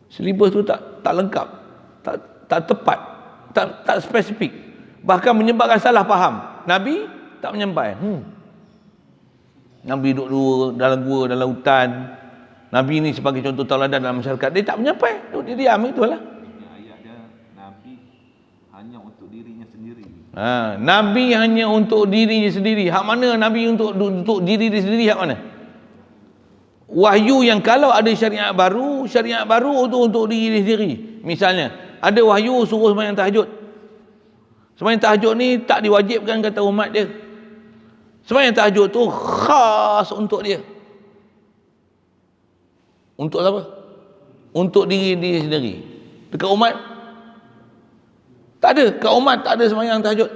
S1: Silibus tu tak lengkap, tak tepat, tak spesifik, bahkan menyebabkan salah faham. Nabi tak menyampai. Nabi duduk dalam gua, dalam hutan. Nabi ni sebagai contoh tauladan dalam masyarakat, dia tak menyampai, dia diam, itulah.
S2: Ayat dia Nabi hanya untuk dirinya sendiri.
S1: Nabi hanya untuk dirinya sendiri. Hak mana Nabi untuk diri dia sendiri, hak mana? Wahyu yang kalau ada syariat baru untuk diri sendiri. Misalnya, ada wahyu suruh sembahyang tahajud. Sembahyang tahajud ni tak diwajibkan kata umat dia. Sembahyang tahajud tu khas untuk dia. Untuk apa? Untuk diri dia sendiri. Dekat umat tak ada. Dekat umat tak ada sembahyang tahajud.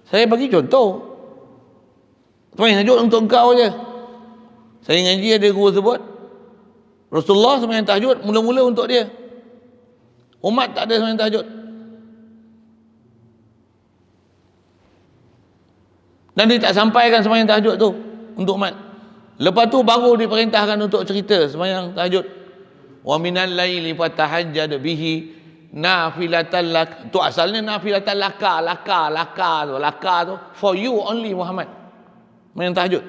S1: Saya bagi contoh. Sembahyang tahajud untuk engkau je. Saya ngaji ada guru sebut Rasulullah sembahyang tahajud mula-mula untuk dia. Umat tak ada sembahyang tahajud. Dan dia tak sampaikan sembahyang tahajud tu untuk umat. Lepas tu baru diperintahkan untuk cerita sembahyang tahajud. Wa minal laili fatahajjad bihi nafilatan lak. Tu asalnya nafilatan laka tu for you only Muhammad. Sembahyang tahajud.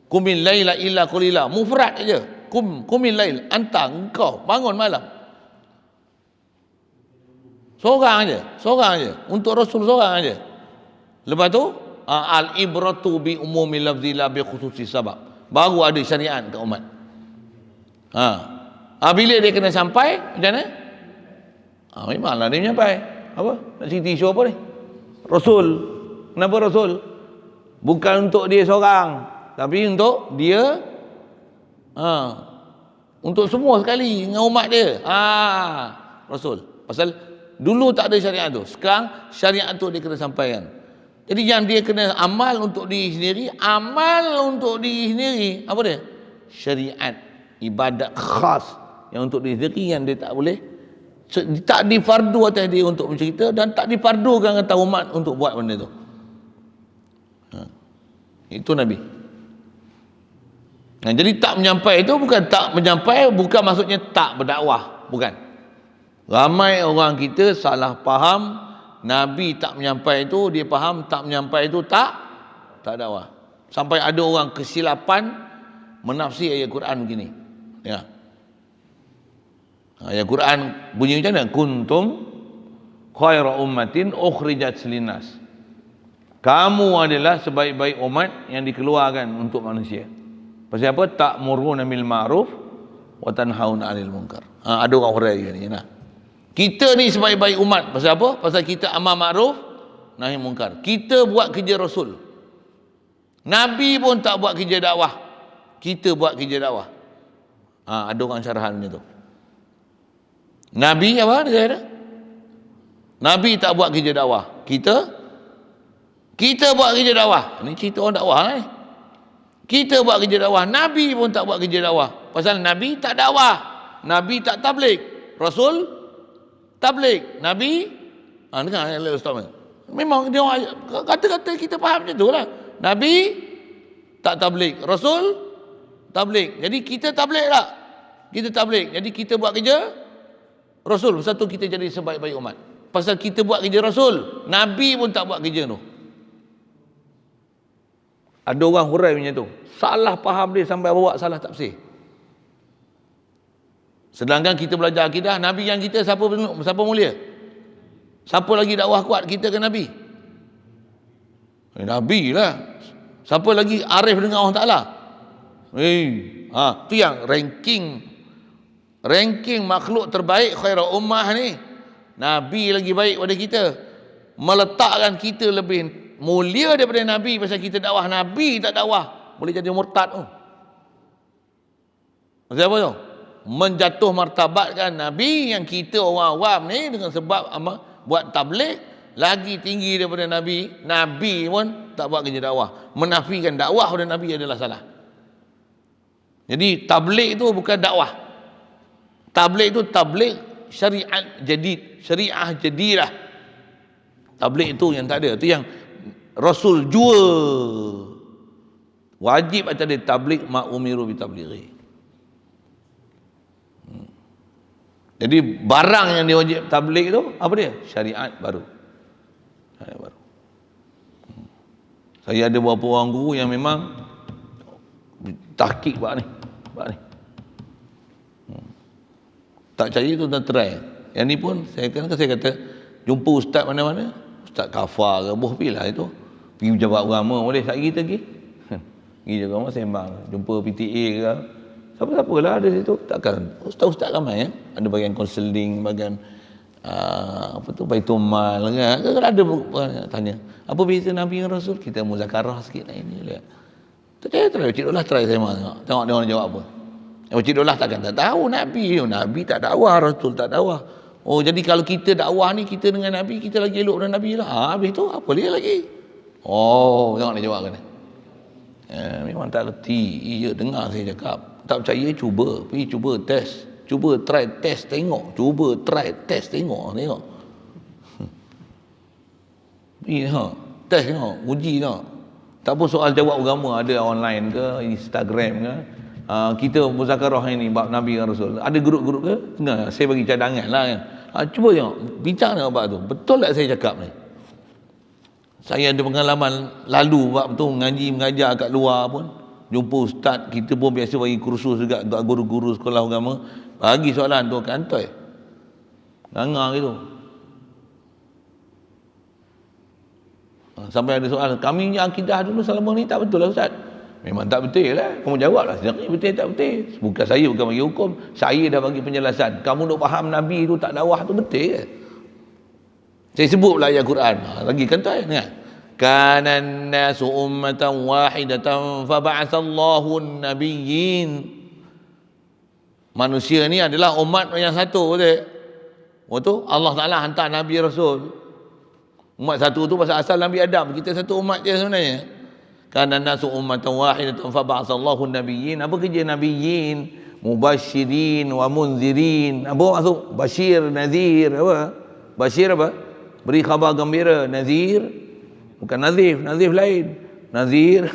S1: Qumil laila illa qalila, mufrad aja. Qumil lail, engkau bangun malam. Seorang aja. Untuk Rasul seorang aja. Lepas tu, al-ibratu bi umumi lafzi la bi khususi sabab. Baru ada syariat kat umat. Bila dia kena sampai, macam mana? Memanglah dia sampai. Apa? Nak cerita isu apa ni? Rasul. Kenapa Rasul? Bukan untuk dia seorang, tapi untuk dia, untuk semua sekali dengan umat dia. Rasul. Pasal dulu tak ada syariat tu. Sekarang syariat tu dia kena sampaikan. Jadi yang dia kena amal untuk diri sendiri, apa dia? Syariat, ibadat khas yang untuk diri sendiri, yang dia tak boleh, tak difardu atas dia untuk mencerita, dan tak difardukan atas umat untuk buat benda tu. Itu Nabi. Jadi tak menyampai itu bukan maksudnya tak berdakwah, bukan. Ramai orang kita salah faham. Nabi tak menyampai itu, dia faham tak menyampai itu tak dakwah. Sampai ada orang kesilapan menafsir ayat Quran begini. Ya. Ayat Quran bunyi macam mana? Kuntum khaira ummatin ukhrijat linnas. Kamu adalah sebaik-baik umat yang dikeluarkan untuk manusia. Pasal apa? Ta'muruna bil ma'ruf wa tanhauna 'anil munkar. Ada orang hurai ni nah. Kita ni sebaik-baik umat. Pasal apa? Pasal kita amar ma'ruf nahi munkar. Kita buat kerja Rasul. Nabi pun tak buat kerja dakwah. Kita buat kerja dakwah. Ada orang syarahan macam tu. Nabi apa dia kata? Nabi tak buat kerja dakwah. Kita buat kerja dakwah. Ni cerita orang dakwah ni. Kita buat kerja dakwah. Nabi pun tak buat kerja dakwah. Pasal Nabi tak dakwah. Nabi tak tabligh. Rasul tabligh. Nabi dengar Ustaz. Memang dia kata-kata kita faham macam tu lah. Nabi tak tabligh. Rasul tabligh. Jadi kita tabligh tak? Kita tabligh. Jadi kita buat kerja Rasul. Pasal tu kita jadi sebaik-baik umat. Pasal kita buat kerja Rasul. Nabi pun tak buat kerja tu. Ada orang hurai macam tu. Salah faham dia sampai bawa salah tafsir. Sedangkan kita belajar akidah, Nabi yang kita siapa mulia? Siapa lagi dakwah kuat kita ke Nabi? Nabi lah. Siapa lagi arif dengan Allah Ta'ala? Tu yang ranking makhluk terbaik khairul ummah ni. Nabi lagi baik pada kita. Meletakkan kita lebih mulia daripada Nabi pasal kita dakwah. Nabi tak dakwah, boleh jadi murtad tu. Maksud apa tu? Menjatuh martabatkan Nabi yang kita orang awam ni dengan sebab buat tabligh lagi tinggi daripada Nabi. Nabi pun tak buat kerja dakwah. Menafikan dakwah pada Nabi adalah salah. Jadi tabligh tu bukan dakwah. Tabligh tu tabligh syariat jadid, syariah jadidah. Tabligh itu yang tak ada. Itu yang Rasul jual. Wajib atas dia tabligh ma'umiru bi tablighi. Jadi barang yang dia wajib tabligh tu apa dia? Syariat baru. Saya ada beberapa orang guru yang memang tahqiq bab ni. Tak percaya tu dah try. Yang ni pun saya kata jumpa ustaz mana-mana, ustaz kafar ke bohpilah itu. Pergi pejabat agama boleh sekali kita pergi. Pergi jaga agama sembang, jumpa PTA ke. Siapa-siapa lah ada situ. Takkan ustaz-ustaz ramai ya. Ada bahagian konseling, bahagian baitul mal kan. Kalau ada tanya, apa beza Nabi dengan Rasul? Kita muzakarah sikit lah ini lihat. Tak try Cik Dolah try saya tengok dia orang jawab apa. Cik Dolah takkan tak tahu Nabi tak dakwah, Rasul tak dakwah. Oh jadi kalau kita dakwah ni kita dengan Nabi, kita lagi elok dengan Nabi lah. Habis tu apa dia lagi? Oh tengok dia jawab kan. Memang tak reti. Iya dengar saya cakap. Tak percaya cuba test. Cuba try test tengok. Test tengok. Test tengok, uji tengok. Tak pun soal jawab agama ada online ke, Instagram ke. Kita muzakarah ini bab Nabi dan Rasul. Ada grup-grup ke? Enggak, saya bagi cadangan lah kan. Cuba tengok, bincang tengok bab tu. Betul tak saya cakap ni? Saya ada pengalaman lalu bab tu mengajar kat luar pun. Jumpa ustaz, kita pun biasa bagi kursus juga, guru-guru sekolah agama, bagi soalan tu kantoi. Nganga gitu. Sampai ada soalan, kami punya akidah dulu selama ni tak betul lah ustaz. Memang tak betul lah. Kamu jawab lah, betul tak betul. Bukan saya, bukan bagi hukum. Saya dah bagi penjelasan. Kamu nak faham Nabi tu tak dakwah tu betul ke? Saya sebut pula ayat Quran. Lagi kan tu ayat. Kanan nasu ummatan wahidatan faba'athallahu an-nabiyyin. Manusia ni adalah umat yang satu, betul? Waktu Allah Ta'ala hantar Nabi Rasul. Umat satu tu pasal asal Nabi Adam. Kita satu umat je sebenarnya. Kanan nasu ummatan wahidatan faba'athallahu an-nabiyyin. Apa kerja nabiyyin? Mubashirin wa munzirin. Apa maksud? Bashir, nazir, apa? Bashir apa? Beri khabar gembira. Nazir, bukan nazif, nazif lain. Nazir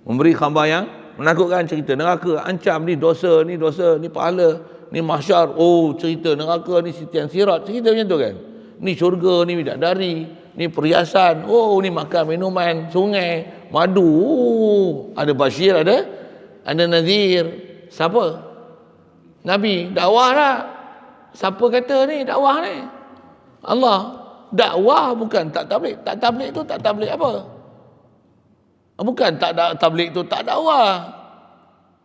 S1: memberi khabar yang menakutkan, cerita neraka, ancam ni dosa, ni pahala, ni mahsyar, oh cerita neraka, ni sitian sirat, cerita macam tu kan. Ni syurga, ni bidadari, ni perhiasan, oh ni makan minuman, sungai, madu, oh, ada Bashir, ada Nazir. Siapa? Nabi. Dakwah tak? Siapa kata ni dakwah ni? Allah. Dakwah bukan tak tabligh. Tak tabligh tu tak tabligh apa? Bukan tak ada tabligh tu tak dakwah.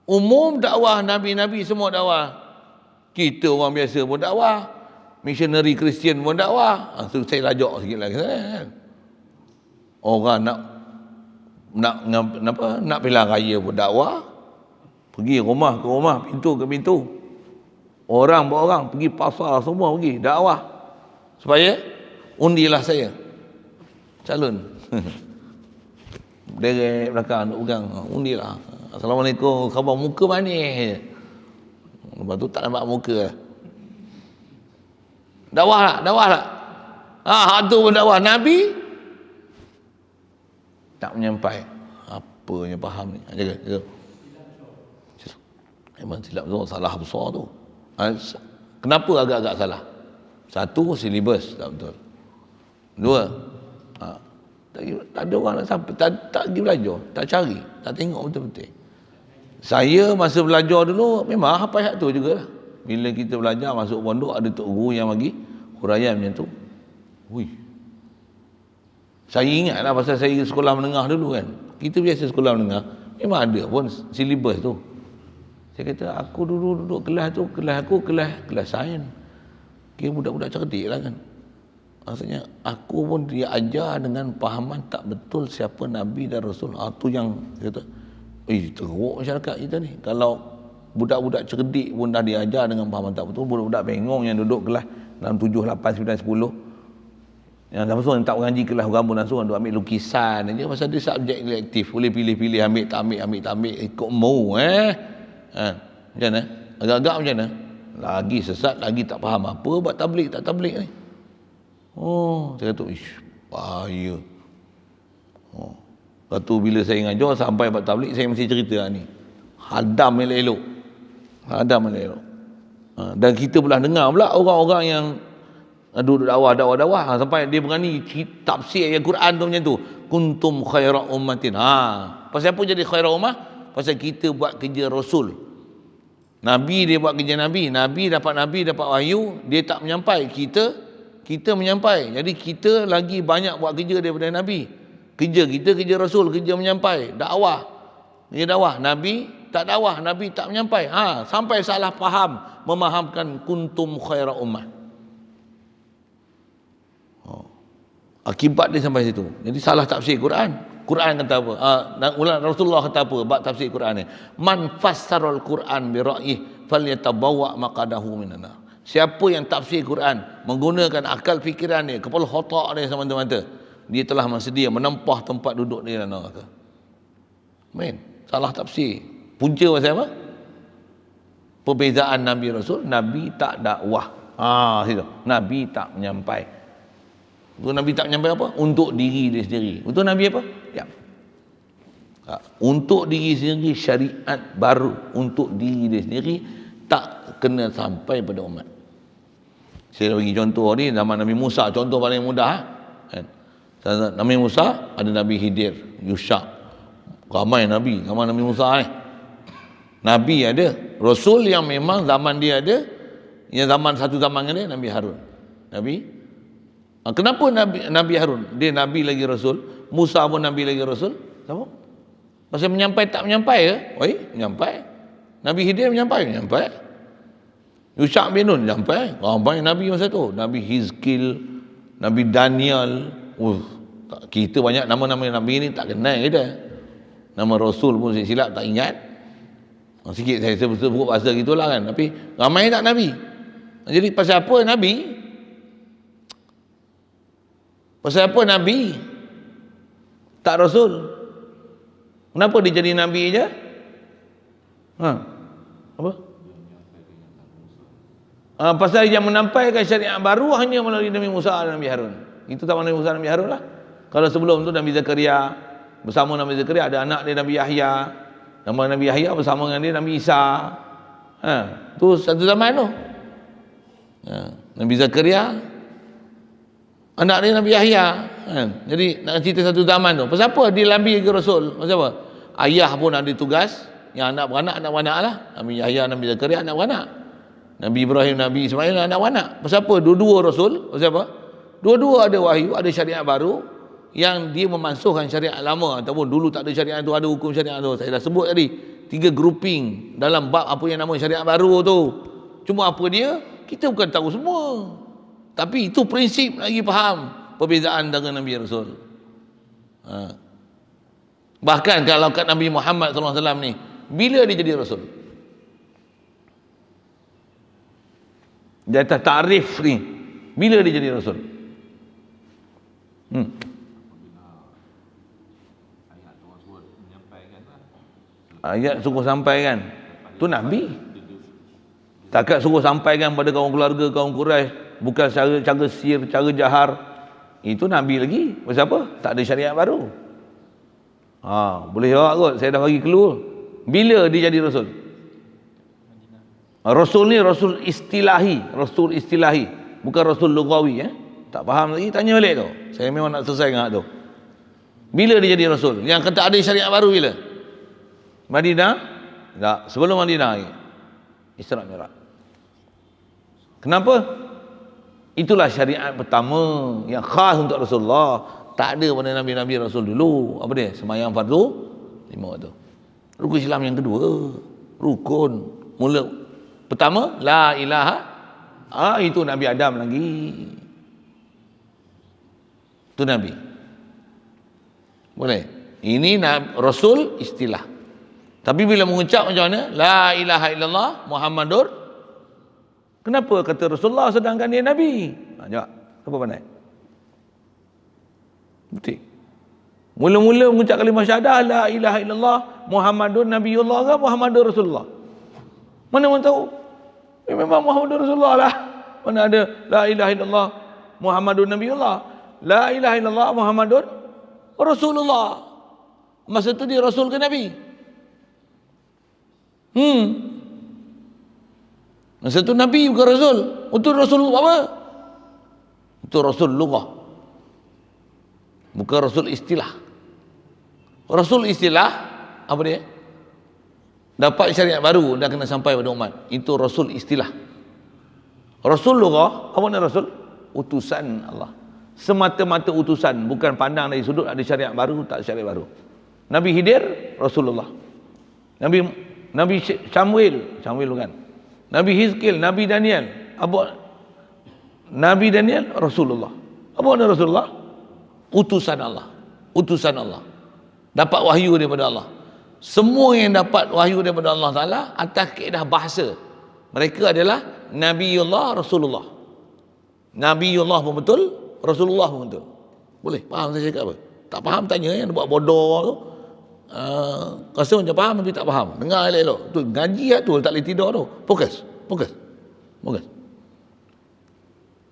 S1: Umum dakwah, nabi-nabi semua dakwah. Kita orang biasa pun dakwah. Missionary Kristian pun dakwah. So saya lajak sikit lagi kan. Orang nak pilihan raya pun dakwah. Pergi rumah ke rumah, pintu ke pintu. Orang berorang pergi pasar semua pergi dakwah. Supaya undilah saya calon. Derek belakang nak pegang, undilah. Assalamualaikum, khabar muka manis. Lepas tu tak nampak muka. Dakwah tak? Tu pun dakwah. Nabi tak menyampai. Apanya faham ni? Jaga. Memang silap tu, salah besar tu. Kenapa agak-agak salah? Satu, silibus tak betul. Dua, tak ada orang nak sampai, tak pergi belajar, tak cari, tak tengok betul-betul. Saya masa belajar dulu memang hafal ayat tu jugalah. Bila kita belajar masuk pondok, ada tok guru yang bagi huraian macam tu. Ui. Saya ingatlah pasal saya sekolah menengah dulu kan. Kita biasa sekolah menengah, memang ada pun silibus tu. Saya kata aku dulu duduk kelas tu, kelas sains. Kira budak-budak cerdik lah kan. Maksudnya aku pun dia ajar dengan pahaman tak betul siapa Nabi dan Rasul. Tu yang kata, teruk masyarakat kita ni. Kalau budak-budak cerdik pun dah diajar dengan pahaman tak betul, budak-budak bengong yang duduk kelas dalam 7, 8, 9, 10. Yang langsung yang tak mengaji kelas agama langsung duk ambil lukisan aja pasal dia subjek elektif. Boleh pilih-pilih, ambil tak ambil, ikut mau macam mana? Agak-agak macam mana? Lagi sesat, lagi tak faham apa buat tabligh tak tabligh ni. Saya kata, bahaya. Lepas tu bila saya ngajar sampai buat tabligh, saya mesti cerita ni. Hadam elok-elok. Dan kita pula dengar pula orang-orang yang duduk dakwah sampai dia berani tafsir ayat Quran tu macam tu. Kuntum khaira ummatin. Pasal apa jadi khaira ummah? Pasal kita buat kerja Rasul. Nabi dia buat kerja Nabi dapat wahyu, dia tak menyampai, kita menyampai. Jadi kita lagi banyak buat kerja daripada Nabi. Kerja kita kerja Rasul, kerja menyampai, dakwah. Dia dakwah, Nabi tak dakwah, Nabi tak menyampai. Sampai salah faham, memahamkan kuntum khaira ummah. Akibat dia sampai situ. Jadi salah tafsir Quran. Quran kata apa? Rasulullah kata apa? Bab tafsir Quran ni. Man fassarul Quran bi ra'yih falyatabawwa maqadahu minan nar. Siapa yang tafsir Quran menggunakan akal fikiran dia, kepala otak dia semata-mata, dia telah bersedia menempah tempat duduk dia dalam neraka. Salah tafsir. Punca pasal apa? Perbezaan Nabi Rasul. Nabi tak dakwah. Situ. Nabi tak menyampai. Betul Nabi tak menyampai apa? Untuk diri dia sendiri. Betul Nabi apa? Ya. Untuk diri sendiri, syariat baru untuk diri dia sendiri tak kena sampai pada umat. Saya bagi contoh ni zaman Nabi Musa, contoh paling mudah kan. Nabi Musa ada Nabi Khidir, Yusha. Ramai Nabi, zaman Nabi Musa ni. Nabi ada, Rasul yang memang zaman dia ada, yang satu zaman dengan dia, Nabi Harun. Kenapa Nabi Harun? Dia Nabi lagi Rasul. Musa pun Nabi lagi Rasul. Kenapa? Pasal menyampai tak menyampai ke? Menyampai. Nabi Khidir menyampai. Yusha bin Nun menyampai. Ramai Nabi masa tu. Nabi Hizkil, Nabi Daniel. Kita banyak nama-nama Nabi ni tak kenal kita. Nama Rasul pun saya silap tak ingat. Sikit saya sebut bahasa gitulah kan. Tapi ramai tak Nabi. Jadi pasal apa Nabi? Pasal apa Nabi tak Rasul? Kenapa dia jadi Nabi je? Apa? Pasal yang menampaikan syariat baru hanya melalui Nabi Musa dan Nabi Harun. Itu zaman Nabi Musa dan Nabi Harun lah. Kalau sebelum tu Nabi Zakaria, bersama Nabi Zakaria ada anak dia Nabi Yahya. Nama Nabi Yahya bersama dengan dia Nabi Isa. Tu satu zaman tu. Nabi Zakaria anak dia Nabi Yahya. Jadi nak cerita satu zaman tu. Pasal apa dia Nabi ke Rasul? Pasal apa? Ayah pun ada tugas, yang anak beranak lah. Nabi Yahya, Nabi Zakaria anak beranak. Nabi Ibrahim, Nabi Ismail anak beranak. Pasal apa? Dua-dua Rasul. Pasal apa? Dua-dua ada wahyu, ada syariat baru yang dia memansuhkan syariat lama, ataupun dulu tak ada syariat tu, ada hukum syariat tu. Saya dah sebut tadi 3 grouping dalam bab apa yang nama syariat baru tu. Cuma apa dia, kita bukan tahu semua, tapi itu prinsip lagi faham perbezaan dengan Nabi Rasul. Bahkan kalau kat Nabi Muhammad SAW ni, bila dia jadi Rasul? Di atas ta'rif ni, bila dia jadi Rasul? Ayat suruh sampaikan tu Nabi, takkan suruh sampaikan pada kaum keluarga, kaum Quraisy, bukan cara sir, cara jahar. Itu Nabi lagi. Pasal apa? Tak ada syariat baru. Boleh jawab kot, saya dah bagi clue. Bila dia jadi Rasul? Rasul ni Rasul istilahi, bukan Rasul lughawi. Tak faham lagi, tanya balik tu. Saya memang nak selesai dengan tu. Bila dia jadi Rasul? Yang kata ada syariat baru bila? Madinah? Tak, sebelum Madinah lagi. Isra' Mi'raj. Kenapa? Itulah syariat pertama yang khas untuk Rasulullah. Tak ada pada Nabi-Nabi Rasul dulu. Apa dia? Sembahyang fardu 5 waktu. Rukun Islam yang kedua. Rukun mula pertama la ilaha. Itu Nabi Adam lagi. Itu Nabi. Boleh. Ini Rasul istilah. Tapi bila mengucap macam mana? La ilaha illallah Muhammadur. Kenapa kata Rasulullah sedangkan dia Nabi? Jawab. Apa pandai? Betul. Mula-mula mengucap kalimah syahadah la ilaha illallah Muhammadur Nabiullah ke Muhammadur Rasulullah? Mana orang tahu? Memang Muhammadur Rasulullah lah. Mana ada la ilaha illallah Muhammadur Nabiullah? La ilaha illallah Muhammadur Rasulullah. Masa tu dia Rasul ke Nabi? Masa tu Nabi bukan Rasul. Itu Rasul apa? Itu Rasul lughah, bukan Rasul istilah. Rasul istilah apa dia? Dapat syariat baru dah kena sampai pada umat. Itu Rasul istilah. Rasul lughah, apa makna Rasul? Utusan Allah. Semata-mata utusan, bukan pandang dari sudut ada syariat baru, tak syariat baru. Nabi Khidir Rasulullah. Nabi Samuel bukan. Nabi Hizkil, Nabi Daniel. Apa? Nabi Daniel Rasulullah. Apa makna Rasulullah? Utusan Allah. Utusan Allah. Dapat wahyu daripada Allah. Semua yang dapat wahyu daripada Allah Ta'ala atas kaedah bahasa, mereka adalah Nabiullah Rasulullah. Nabiullah pun betul, Rasulullah pun betul. Boleh? Faham saya cakap apa? Tak faham tanya, yang buat bodoh tu. Rasa macam faham tapi tak faham. Dengar elok-elok. Tu ngaji lah tu, tak boleh tidur tu. Fokus.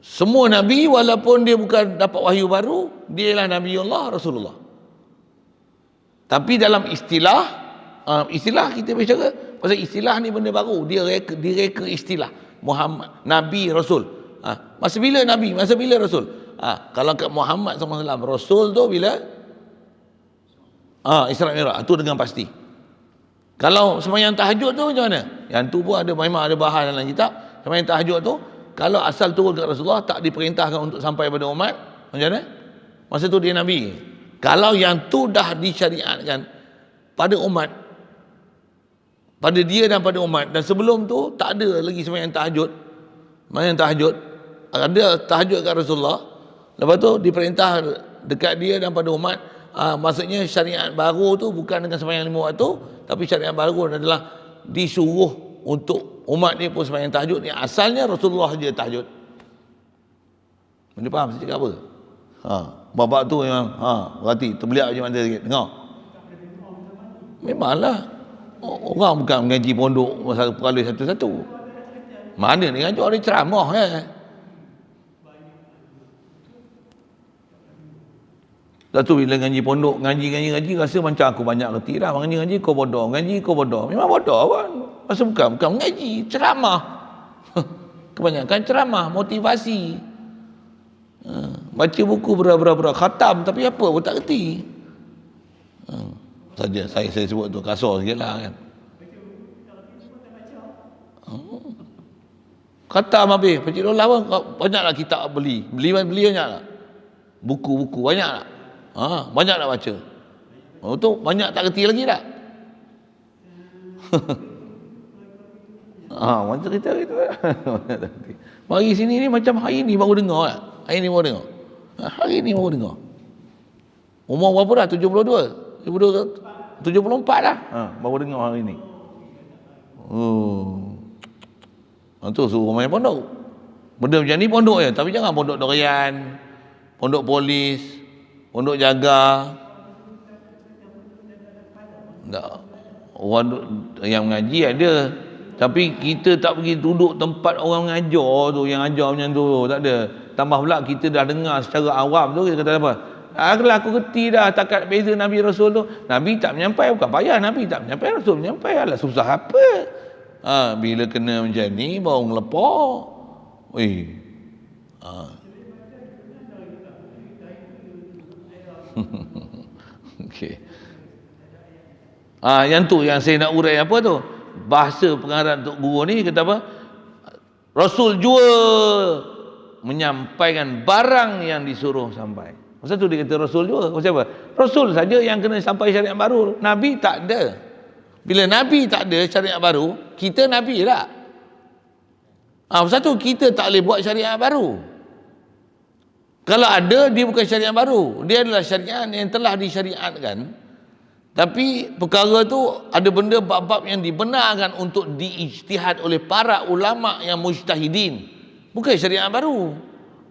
S1: Semua Nabi walaupun dia bukan dapat wahyu baru, dia ialah Nabiullah Rasulullah. Tapi dalam istilah kita bicara pasal istilah ni benda baru. Dia reka istilah Muhammad, Nabi, Rasul. Masa bila Nabi, masa bila Rasul? Kalau kat Muhammad SAW Rasul tu bila? Isra Mi'raj tu dengan pasti. Kalau sembahyang tahajud tu macam mana? Yang tu pun memang ada bahasan dalam kitab. Sembahyang tahajud tu kalau asal turun kat Rasulullah tak diperintahkan untuk sampai pada umat, macam mana? Masa tu dia Nabi. Kalau yang tu dah disyariatkan pada umat, pada dia dan pada umat, dan sebelum tu tak ada lagi sembahyang tahajud. Sembahyang tahajud, ada tahajud kat Rasulullah, lepas tu diperintah dekat dia dan pada umat. Maksudnya syariat baru tu bukan dengan sembahyang 5 waktu, tapi syariat baru adalah disuruh untuk umat ni pun sembahyang tahajud. Ni asalnya Rasulullah je tahajud. Anda faham saya cakap apa? Babak tu memang berarti terbeliak macam mana sikit. Dengar. Memanglah orang bukan mengaji pondok masa perkara satu-satu. Mana ni ngaji orang ceramah Satu bila ngaji pondok, ngaji rasa macam aku banyak reti dah. Ngaji kau bodoh, ngaji kau bodoh. Memang bodoh kan. Masa bukan mengaji, ceramah. Kebanyakan ceramah, motivasi. Baca buku berapa khatam tapi apa pun tak reti. Saja saya sebut tu kasar sikitlah kan. Khatam habis, Pakcik Dollah pun banyaklah kitab beli banyaklah. Buku-buku banyaklah. Banyak nak baca. Tu banyak tak reti lagi tak? Macam kita gitu. Mari sini ni macam hari ni baru dengar tak? Hari ni baru dengar. Umur berapa dah? 72. 74 dah. Baru dengar hari ni. Tu suruh main pondok. Benda macam ni pondok je, tapi jangan pondok dorian, pondok polis, pondok jaga. Tak. Orang yang mengaji ada, tapi kita tak pergi duduk tempat orang mengajar tu, yang ajar macam tu, tak ada. Tambah pula kita dah dengar secara awam tu, kita kata apa? Kalau aku reti dah takat beza Nabi Rasul tu. Nabi tak menyampai, bukan payah Nabi tak menyampai, Rasul menyampai. Alah susah apa? Bila kena macam ni baru ngelepak. Okey. Yang tu yang saya nak urai apa tu? Bahasa pengarang Tok Guru ni kata apa? Rasul jua menyampaikan barang yang disuruh sampai. Masa tu dia kata Rasul jua. Macam apa? Rasul saja yang kena sampai syariat baru. Nabi tak ada. Bila Nabi tak ada syariat baru, kita Nabi tak? Masa tu kita tak boleh buat syariat baru. Kalau ada, dia bukan syariat baru. Dia adalah syariat yang telah disyariatkan. Tapi perkara tu ada benda bab-bab yang dibenarkan untuk diijtihad oleh para ulama yang mujtahidin. Bukan syariat baru.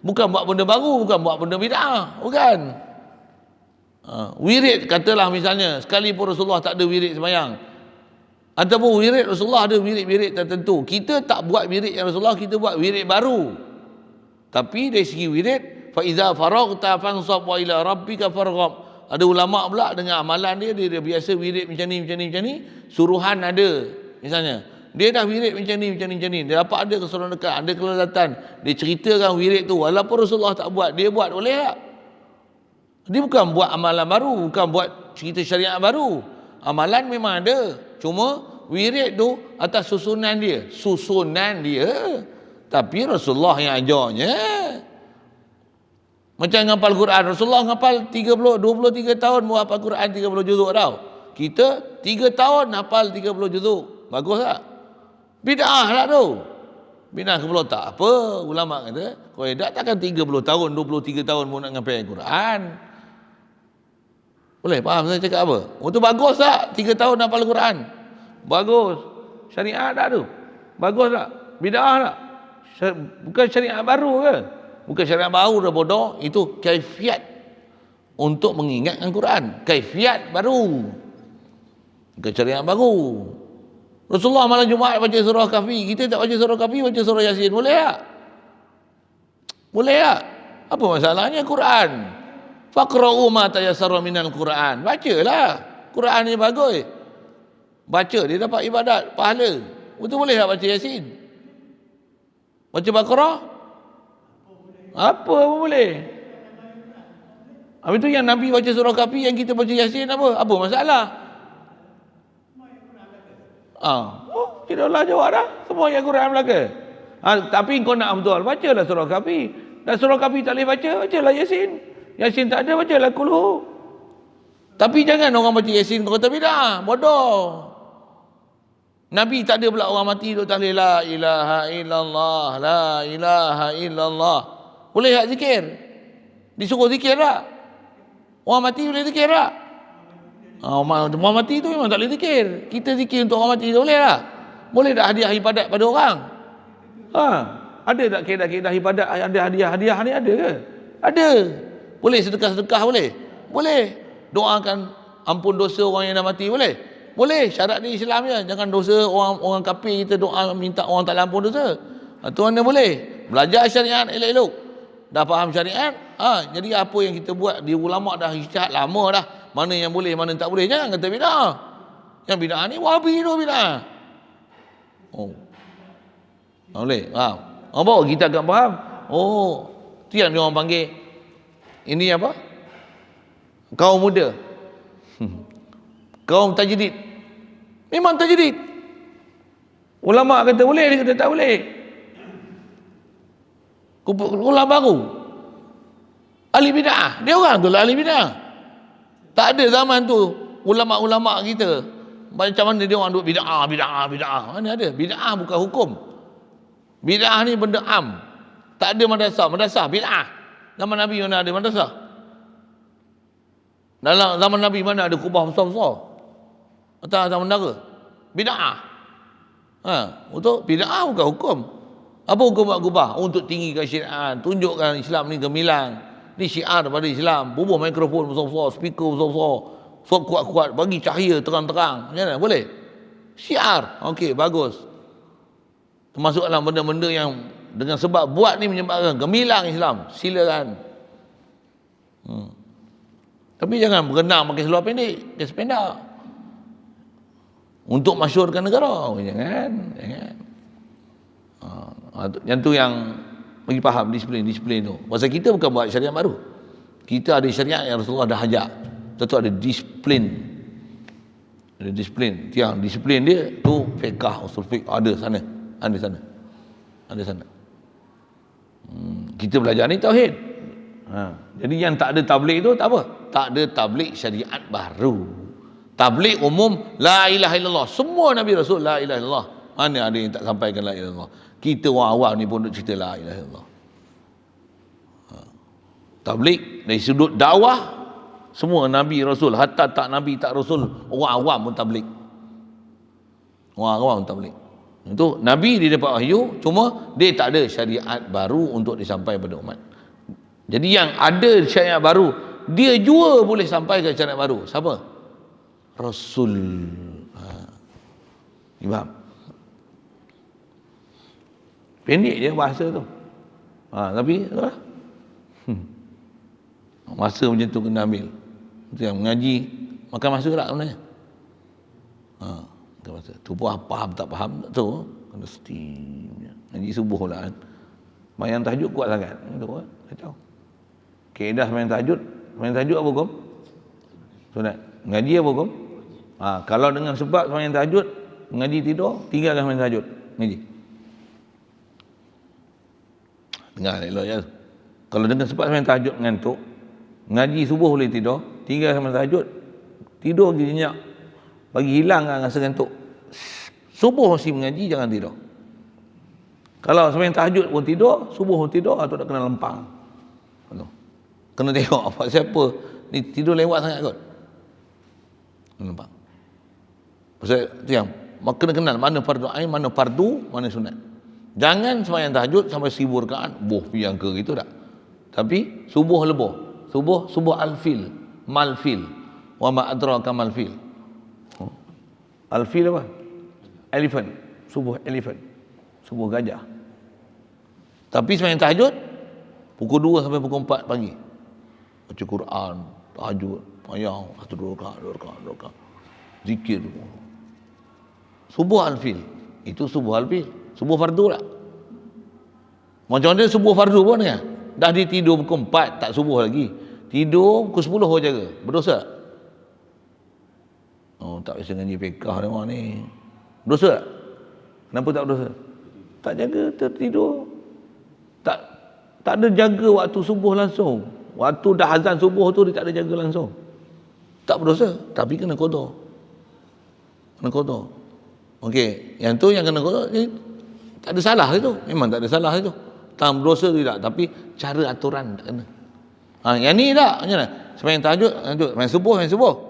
S1: Bukan buat benda baru, bukan buat benda bid'ah, bukan. Wirid katalah misalnya, sekalipun Rasulullah tak ada wirid sembahyang, ataupun wirid Rasulullah ada wirid-wirid tertentu, kita tak buat wirid yang Rasulullah, kita buat wirid baru. Tapi dari segi wirid, fa iza faraghta fansab wa ila rabbika farghab. Ada ulama pula dengan amalan dia biasa wirid macam ni, suruhan ada. Misalnya, dia dah wirid macam ni, dia dapat ada keseluruhan dekat, ada kelezatan, dia ceritakan wirid tu, walaupun Rasulullah tak buat, dia buat, boleh tak? Dia bukan buat amalan baru, bukan buat cerita syariat baru. Amalan memang ada, cuma wirid tu atas susunan dia. Tapi Rasulullah yang ajarnya. Macam ngapal Quran, Rasulullah ngapal 23 tahun mau hafal Quran 30 juzuk tau. Kita 3 tahun hafal 30 juzuk. Bagus tak? Bid'ah lah tu. Bid'ah ke tak apa. Ulama kata, kau tak takkan 30 tahun, 23 tahun mau nak ngapal Quran. Boleh faham saya cakap apa? Itu bagus tak? 3 tahun hafal Quran. Bagus. Syariat tak tu? Bagus tak? Bid'ah tak? Bukan syariat baru ke? Bukan syariat baru dah bodoh. Itu kaifiat untuk mengingatkan Quran. Kaifiat baru. Bukan syariat baru. Rasulullah malam Jumaat baca surah Kahfi. Kita tak baca surah Kahfi, baca surah Yasin. Boleh tak? Boleh tak? Apa masalahnya Quran? Faqra'u ma tayassara minal Quran. Bacalah. Quran ni bagus. Baca dia dapat ibadat, pahala. Betul boleh tak baca Yasin? Baca Baqarah? Apa pun boleh. Habis tu yang Nabi baca surah Kahfi, yang kita baca Yasin apa? Apa masalah? Kita dah jawab dah. Semua yang Quran belaka. Tapi kau nak betul, bacalah surah Kahfi. Dan surah Kahfi tak boleh baca, bacalah Yasin. Yasin tak ada, bacalah Qul. Tapi jangan orang baca Yasin kau kata bid'ah, bodoh. Nabi tak ada pula orang mati duk tahlil la ilaha illallah, la ilaha illallah. Boleh tak zikir? Disuruh zikir tak? Orang mati boleh zikir tak? Orang mati tu memang tak boleh zikir. Kita zikir untuk orang mati tu boleh tak? Boleh tak hadiah ibadat pada orang? Ada tak kaedah-kaedah ibadat, ada hadiah ni ada ke? Ada. Boleh sedekah-sedekah boleh? Boleh. Doakan ampun dosa orang yang dah mati boleh? Boleh. Syarat di Islam je. Jangan dosa orang kafir kita doa minta orang tak ampun dosa. Tu mana boleh. Belajar syariat elok-elok. Dah faham syariat? Jadi apa yang kita buat, di ulama dah ijtihad lama dah. Mana yang boleh, mana yang tak boleh. Jangan kata bid'ah. Yang bid'ah ni wahabi tu bid'ah. Tak boleh. Bawa kita akan faham. Tu yang dia orang panggil ini apa? Kaum muda. Kaum tajdid. Memang tajdid. Ulama kata boleh, dia kata tak boleh. Ulama baru. Ahli bid'ah. Dia orang tu lah ahli bid'ah. Tak ada zaman tu ulama-ulama kita macam mana dia orang duk bid'ah. Mana ada? Bid'ah bukan hukum. Bid'ah ni benda am. Tak ada madrasah bid'ah. Zaman Nabi mana ada madrasah? Dalam zaman Nabi mana ada kubah besar-besar? Atas zaman dara. Bid'ah. Untuk bid'ah bukan hukum. Apa hukum buat kubah? Untuk tinggikan syariat, tunjukkan Islam ni gemilang. Ni syiar daripada Islam. Bubuh mikrofon besar-besar, speaker besar-besar, suara kuat-kuat, bagi cahaya terang-terang. Macam mana? Boleh? Syiar. Okey, bagus. Termasuk dalam benda-benda yang dengan sebab buat ni menyebabkan gemilang Islam. Silakan. Tapi jangan berenang pakai seluar pendek, pakai sependa. Untuk masyhurkan negara. Jangan. Yang tu yang bagi faham disiplin tu. Pasal kita bukan buat syariat baru. Kita ada syariat yang Rasulullah dah ajak. Tentu ada disiplin. Ada disiplin. Yang disiplin dia tu fiqh, usul fiqh ada sana. Kita belajar ni tauhid. Jadi yang tak ada tabligh tu tak apa. Tak ada tabligh syariat baru. Tabligh umum la ilaha illallah. Semua Nabi Rasul la ilaha illallah. Mana ada yang tak sampaikan la ilaha illallah? Kita orang awam ni pun duk cerita la ilaha illallah. Tabligh dari sudut dakwah semua Nabi Rasul, hatta tak Nabi tak Rasul, orang awam pun tabligh. Orang awam tabligh. Itu Nabi dia dapat wahyu, cuma dia tak ada syariat baru untuk disampaikan pada umat. Jadi yang ada syariat baru, dia jua boleh sampaikan syariat baru. Siapa? Rasul. Faham? Pendek je bahasa tu. Tapi masa macam tu kena ambil. Itu yang mengaji makan masa tak sebenarnya. Masa tu faham tak faham tak tahu. Kena steam. Ngaji subuh lah kan. Sembahyang tahajud kuat sangat. Itu kacau. Kaedah sembahyang tahajud apa hukum? Sunat. Ngaji apa hukum? Kalau dengan sebab sembahyang tahajud ngaji tidur, tinggalkan sembahyang tahajud. Ngaji. Dengar elok ya. Kalau dengan sebab sembahyang tahajud ngantuk, ngaji subuh boleh tidur, tinggalkan sembahyang tahajud. Tidur je nyenyak. Bagi hilang rasa ngantuk. Subuh mesti mengaji, jangan tidur. Kalau sembahyang tahajud pun tidur, subuh pun tidur, atau tak kena lempang. Kena tengok apa siapa ni tidur lewat sangat kot. Lempang. Pasal tu yang kena kenal mana fardu ain, mana fardu, mana sunat. Jangan sembahyang tahajud sampai 1000 rakaat, piang ke gitu tak. Tapi subuh lebih. Subuh al-fil, mal-fil. Wa ma adraka mal-fil. Al-fil apa? Elephant. Subuh elephant. Subuh gajah. Tapi sembahyang tahajud pukul 2 sampai pukul 4 pagi. Baca Quran, tahajud, ayam, 1-2 rakaat. Zikir. Subuh al-fil. Itu subuh al-fil. Subuh fardu tak? Macam mana subuh fardu pun kan? Dah dia tidur pukul 4 tak subuh lagi. Tidur pukul 10 baru jaga. Berdosa tak? Oh, tak biasa ngaji fiqah ni orang ni. Berdosa tak? Kenapa tak berdosa? Tak jaga, tertidur. Tak tak ada jaga waktu subuh langsung. Waktu dah azan subuh tu dia tak ada jaga langsung. Tak berdosa, tapi kena qada. Kena qada. Okey, yang tu yang kena qada tak ada salah itu. Memang tak ada salah itu. Tak berdosa tidak, tapi cara aturan tak kena. Yang ni tak, macam mana? Sembahyang tahajud, sembahyang subuh,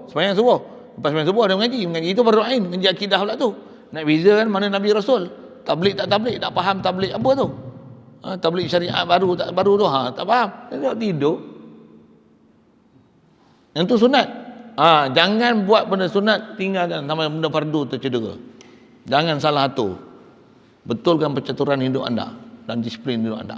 S1: sembahyang subuh. Lepas sembahyang subuh ada mengaji itu baru ain, mengaji akidah pula tu. Nak beza kan mana Nabi Rasul. Tabligh tak faham tabligh apa tu. Tabligh syariat baru tak baru tu, tak faham. Dia tidur. Yang tu sunat. Jangan buat benda sunat tinggalkan sampai benda fardu tercedera. Jangan salah atur. Betulkan percaturan hidup anda dan disiplin hidup anda.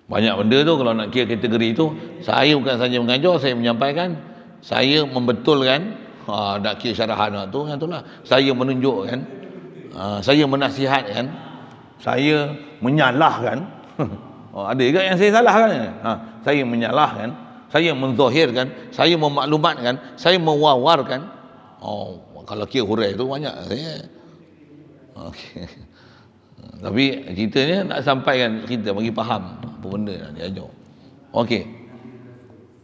S1: Banyak benda tu kalau nak kira kategori itu, saya bukan saja mengajar, saya menyampaikan, saya membetulkan, nak kira syarahan tu, yang itulah. Saya menunjukkan, saya menasihatkan, saya menyalahkan. Ada juga yang saya salahkan. Saya menyalahkan, saya menzahirkan, saya memaklumatkan, saya mewawarkan. Kalau kira hurai tu banyak saya. Okey. Tapi ceritanya nak sampaikan kita bagi faham apa benda nak diajar. Okey.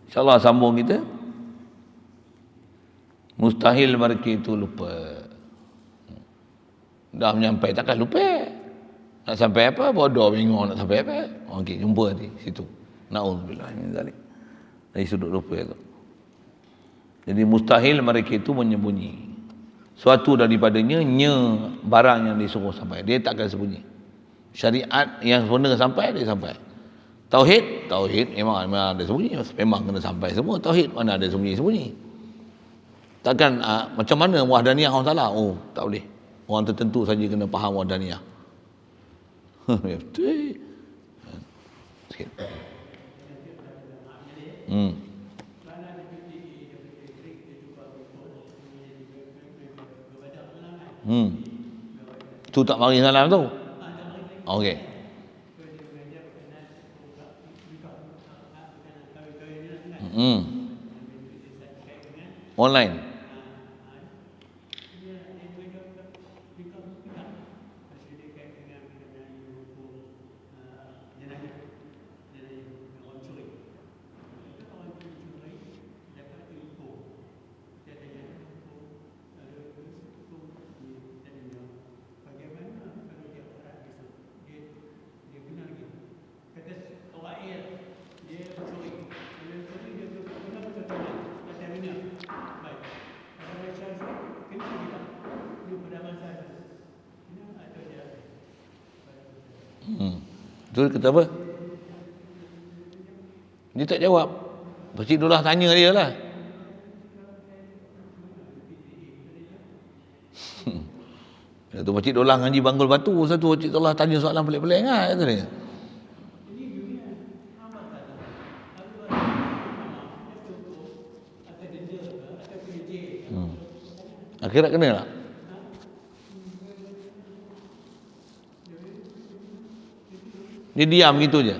S1: InsyaAllah sambung kita. Mustahil mereka itu lupa. Dah menyampai takkan lupa. Nak sampai apa? Bodoh bingung nak sampai apa. Okey, jumpa nanti situ. Na'udzubillah min zalik. Dari sudut lupa itu. Jadi mustahil mereka itu menyembunyi suatu daripadanya barang yang disuruh sampai. Dia takkan sembunyi. Syariat yang sebenarnya sampai, dia sampai. Tauhid memang ada sembunyi. Memang kena sampai semua. Tauhid mana ada sembunyi-sembunyi. Takkan macam mana wahdaniyah orang salah? Tak boleh. Orang tertentu saja kena faham wahdaniyah. Betul. Sikit. Tu tak mari salam tu. Okey. Online. Tu kata apa? Dia tak jawab. Pakcik Dullah tanya dia lah. Tu Pakcik Dullah ngaji Banggul Batu, satu Pakcik Dullah tanya soalan pelik-pelik kan, kata dia. Akhirat kena tak? Dia diam gitu je.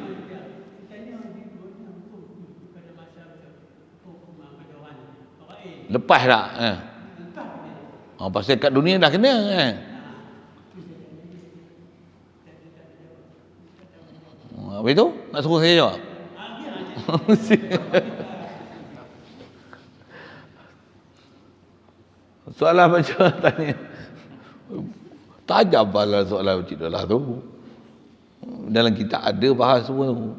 S1: Lepas tak? Pasal kat dunia dah kena kan? Habis tu? Nak suruh saya jawab? Soalan macam tanya. Tajam pala soalan Cik Dullah tu. Dalam kitab ada bahas semua tu.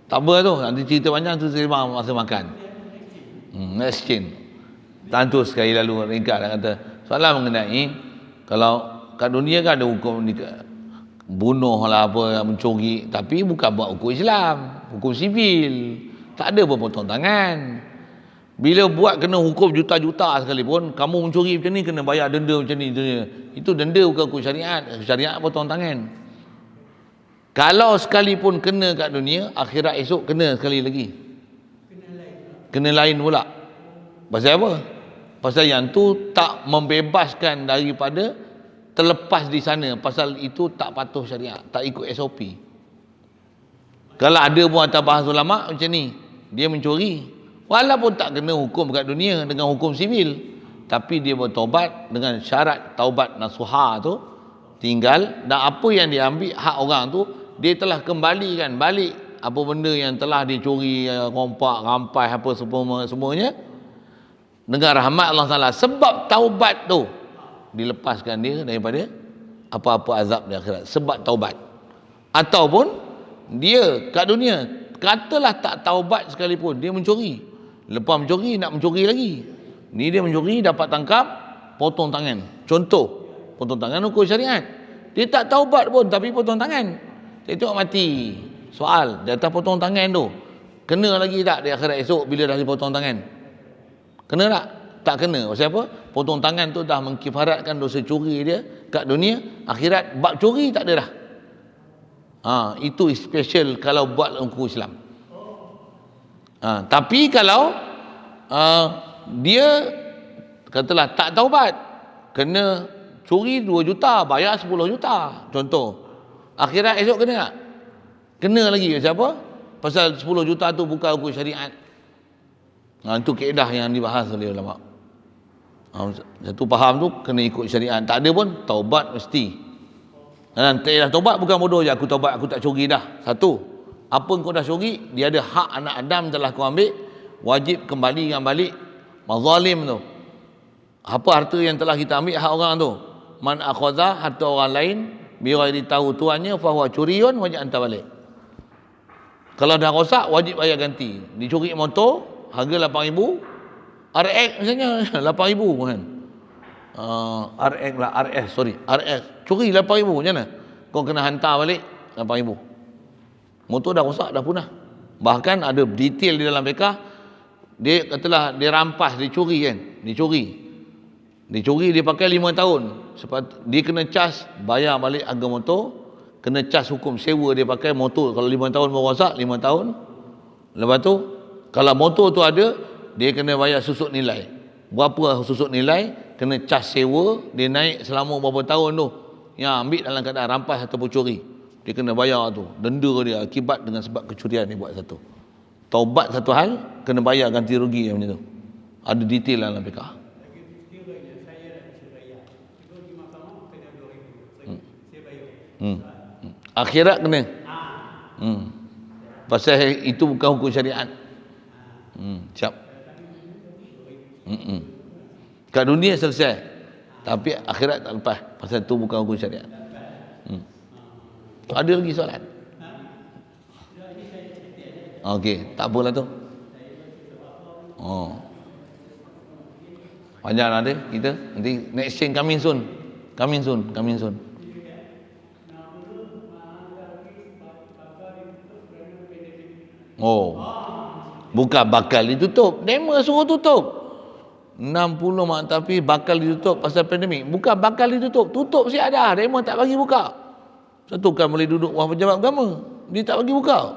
S1: Tak apa tu, nanti cerita panjang tu saya masa makan. Exchange. Tentu sekali lalu ringkas dia kata, soalan mengenai kalau kat dunia kan ada hukum bunuh lah apa, mencuri, tapi bukan buat hukum Islam, hukum sivil. Tak ada berpotong tangan. Bila buat kena hukum juta-juta sekalipun, kamu mencuri macam ni kena bayar denda macam ni. Itu denda bukan hukum syariat. Syariat potong tangan. Kalau sekalipun kena kat dunia, akhirat esok kena sekali lagi. Kena lain pula. Pasal apa? Pasal yang tu tak membebaskan daripada terlepas di sana. Pasal itu tak patuh syariat, tak ikut SOP. Kalau ada pun atas bahasa ulama macam ni, dia mencuri, walaupun tak kena hukum kat dunia dengan hukum sivil, tapi dia bertaubat dengan syarat taubat nasuha tu tinggal, dan apa yang dia ambil hak orang tu dia telah kembalikan balik apa benda yang telah dicuri, rompak, rampai apa semuanya dengan rahmat Allah Taala. Sebab taubat tu dilepaskan dia daripada apa-apa azab di akhirat, sebab taubat. Ataupun dia kat dunia katalah tak taubat sekalipun, dia mencuri, lepas mencuri nak mencuri lagi, ni dia mencuri dapat tangkap, potong tangan. Contoh, potong tangan hukum syariat. Dia tak taubat pun tapi potong tangan, saya tengok mati. Soal, di atas potong tangan tu kena lagi tak di akhirat esok bila dah dipotong tangan? Kena tak? Tak kena. Pasal apa? Potong tangan tu dah mengkifaratkan dosa curi dia kat dunia. Akhirat bab curi tak ada dah. Itu special kalau buat hukum Islam. Tapi kalau dia katalah tak taubat, kena curi 2 juta, bayar 10 juta contoh, akhirat esok kena tak? Kena lagi. Pasal apa? Pasal 10 juta tu bukan hukum syariat. Itu kaedah yang dibahas oleh ulama. Satu faham tu kena ikut syariat, tak ada pun taubat mesti. Dan tak taubat bukan bodoh je, aku taubat aku tak curi dah. Satu, apa kau dah curi, dia ada hak anak Adam telah kau ambil, wajib kembalikan balik. Mazalim tu, apa harta yang telah kita ambil hak orang tu, man akhadha harta orang lain bighairi tahu tuannya fahuwa curiyun, wajib hantar balik. Kalau dah rosak wajib bayar ganti. Dicuri motor harga 8,000, RX misalnya 8,000 kan. RX lah, RS curi 8,000, macam mana? Kau kena hantar balik 8,000. Motor dah rosak, dah punah. Bahkan ada detail di dalam bekah, dia katalah dia rampas, dicuri kan, dicuri dia pakai 5 tahun. Sebab dia kena cas, bayar balik harga motor, kena cas hukum sewa dia pakai motor. Kalau 5 tahun baru rosak, 5 tahun. Lepas tu kalau motor tu ada, dia kena bayar susut nilai. Berapa susut nilai, kena cas sewa, dia naik selama berapa tahun tu, yang ambil dalam keadaan rampas ataupun curi, dia kena bayar tu denda dia akibat dengan sebab kecurian dia buat satu. Taubat satu hal, kena bayar ganti rugi yang macam tu. Ada detail dalam fikah. Akhirat kena. Pasal itu bukan hukum syariat. Siap. Kat dunia selesai, tapi akhirat tak lepas. Pasal itu bukan hukum syariat. Ada lagi soalan? Okey, tak apalah tu. Panjang ada kita. Nanti next change coming soon. Bukan bakal ditutup. Demo suruh tutup 60 mak, tapi bakal ditutup pasal pandemik. Bukan bakal ditutup, tutup siap dah. Demo tak bagi buka. Satu kan boleh duduk orang pejabat agama, dia tak bagi buka.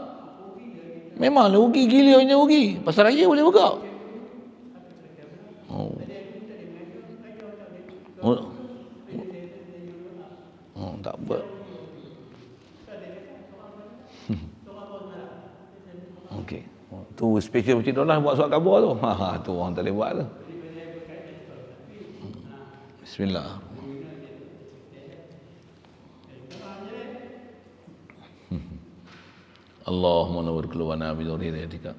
S1: Memanglah rugi, gilanya rugi. Pasal raya boleh buka. Tak apa. Okey. Tu special Cik Dolah buat surat khabar tu. Tu orang tak boleh buat tu. Bismillah. Allahumma nawwir qulubana bi nuri hidayatika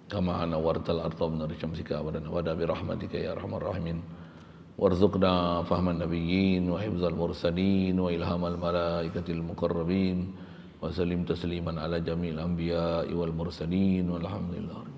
S1: kama nawwartal ardha bi nuri syamsika wa bi rahmatika ya arhamar rahimin. Warzuqna fahman nabiyyin wa hifzal mursalin wa ilhamal malaikatil muqarrabin wa sallim tasliman ala jamil anbiya'i wal mursalin walhamdulillah.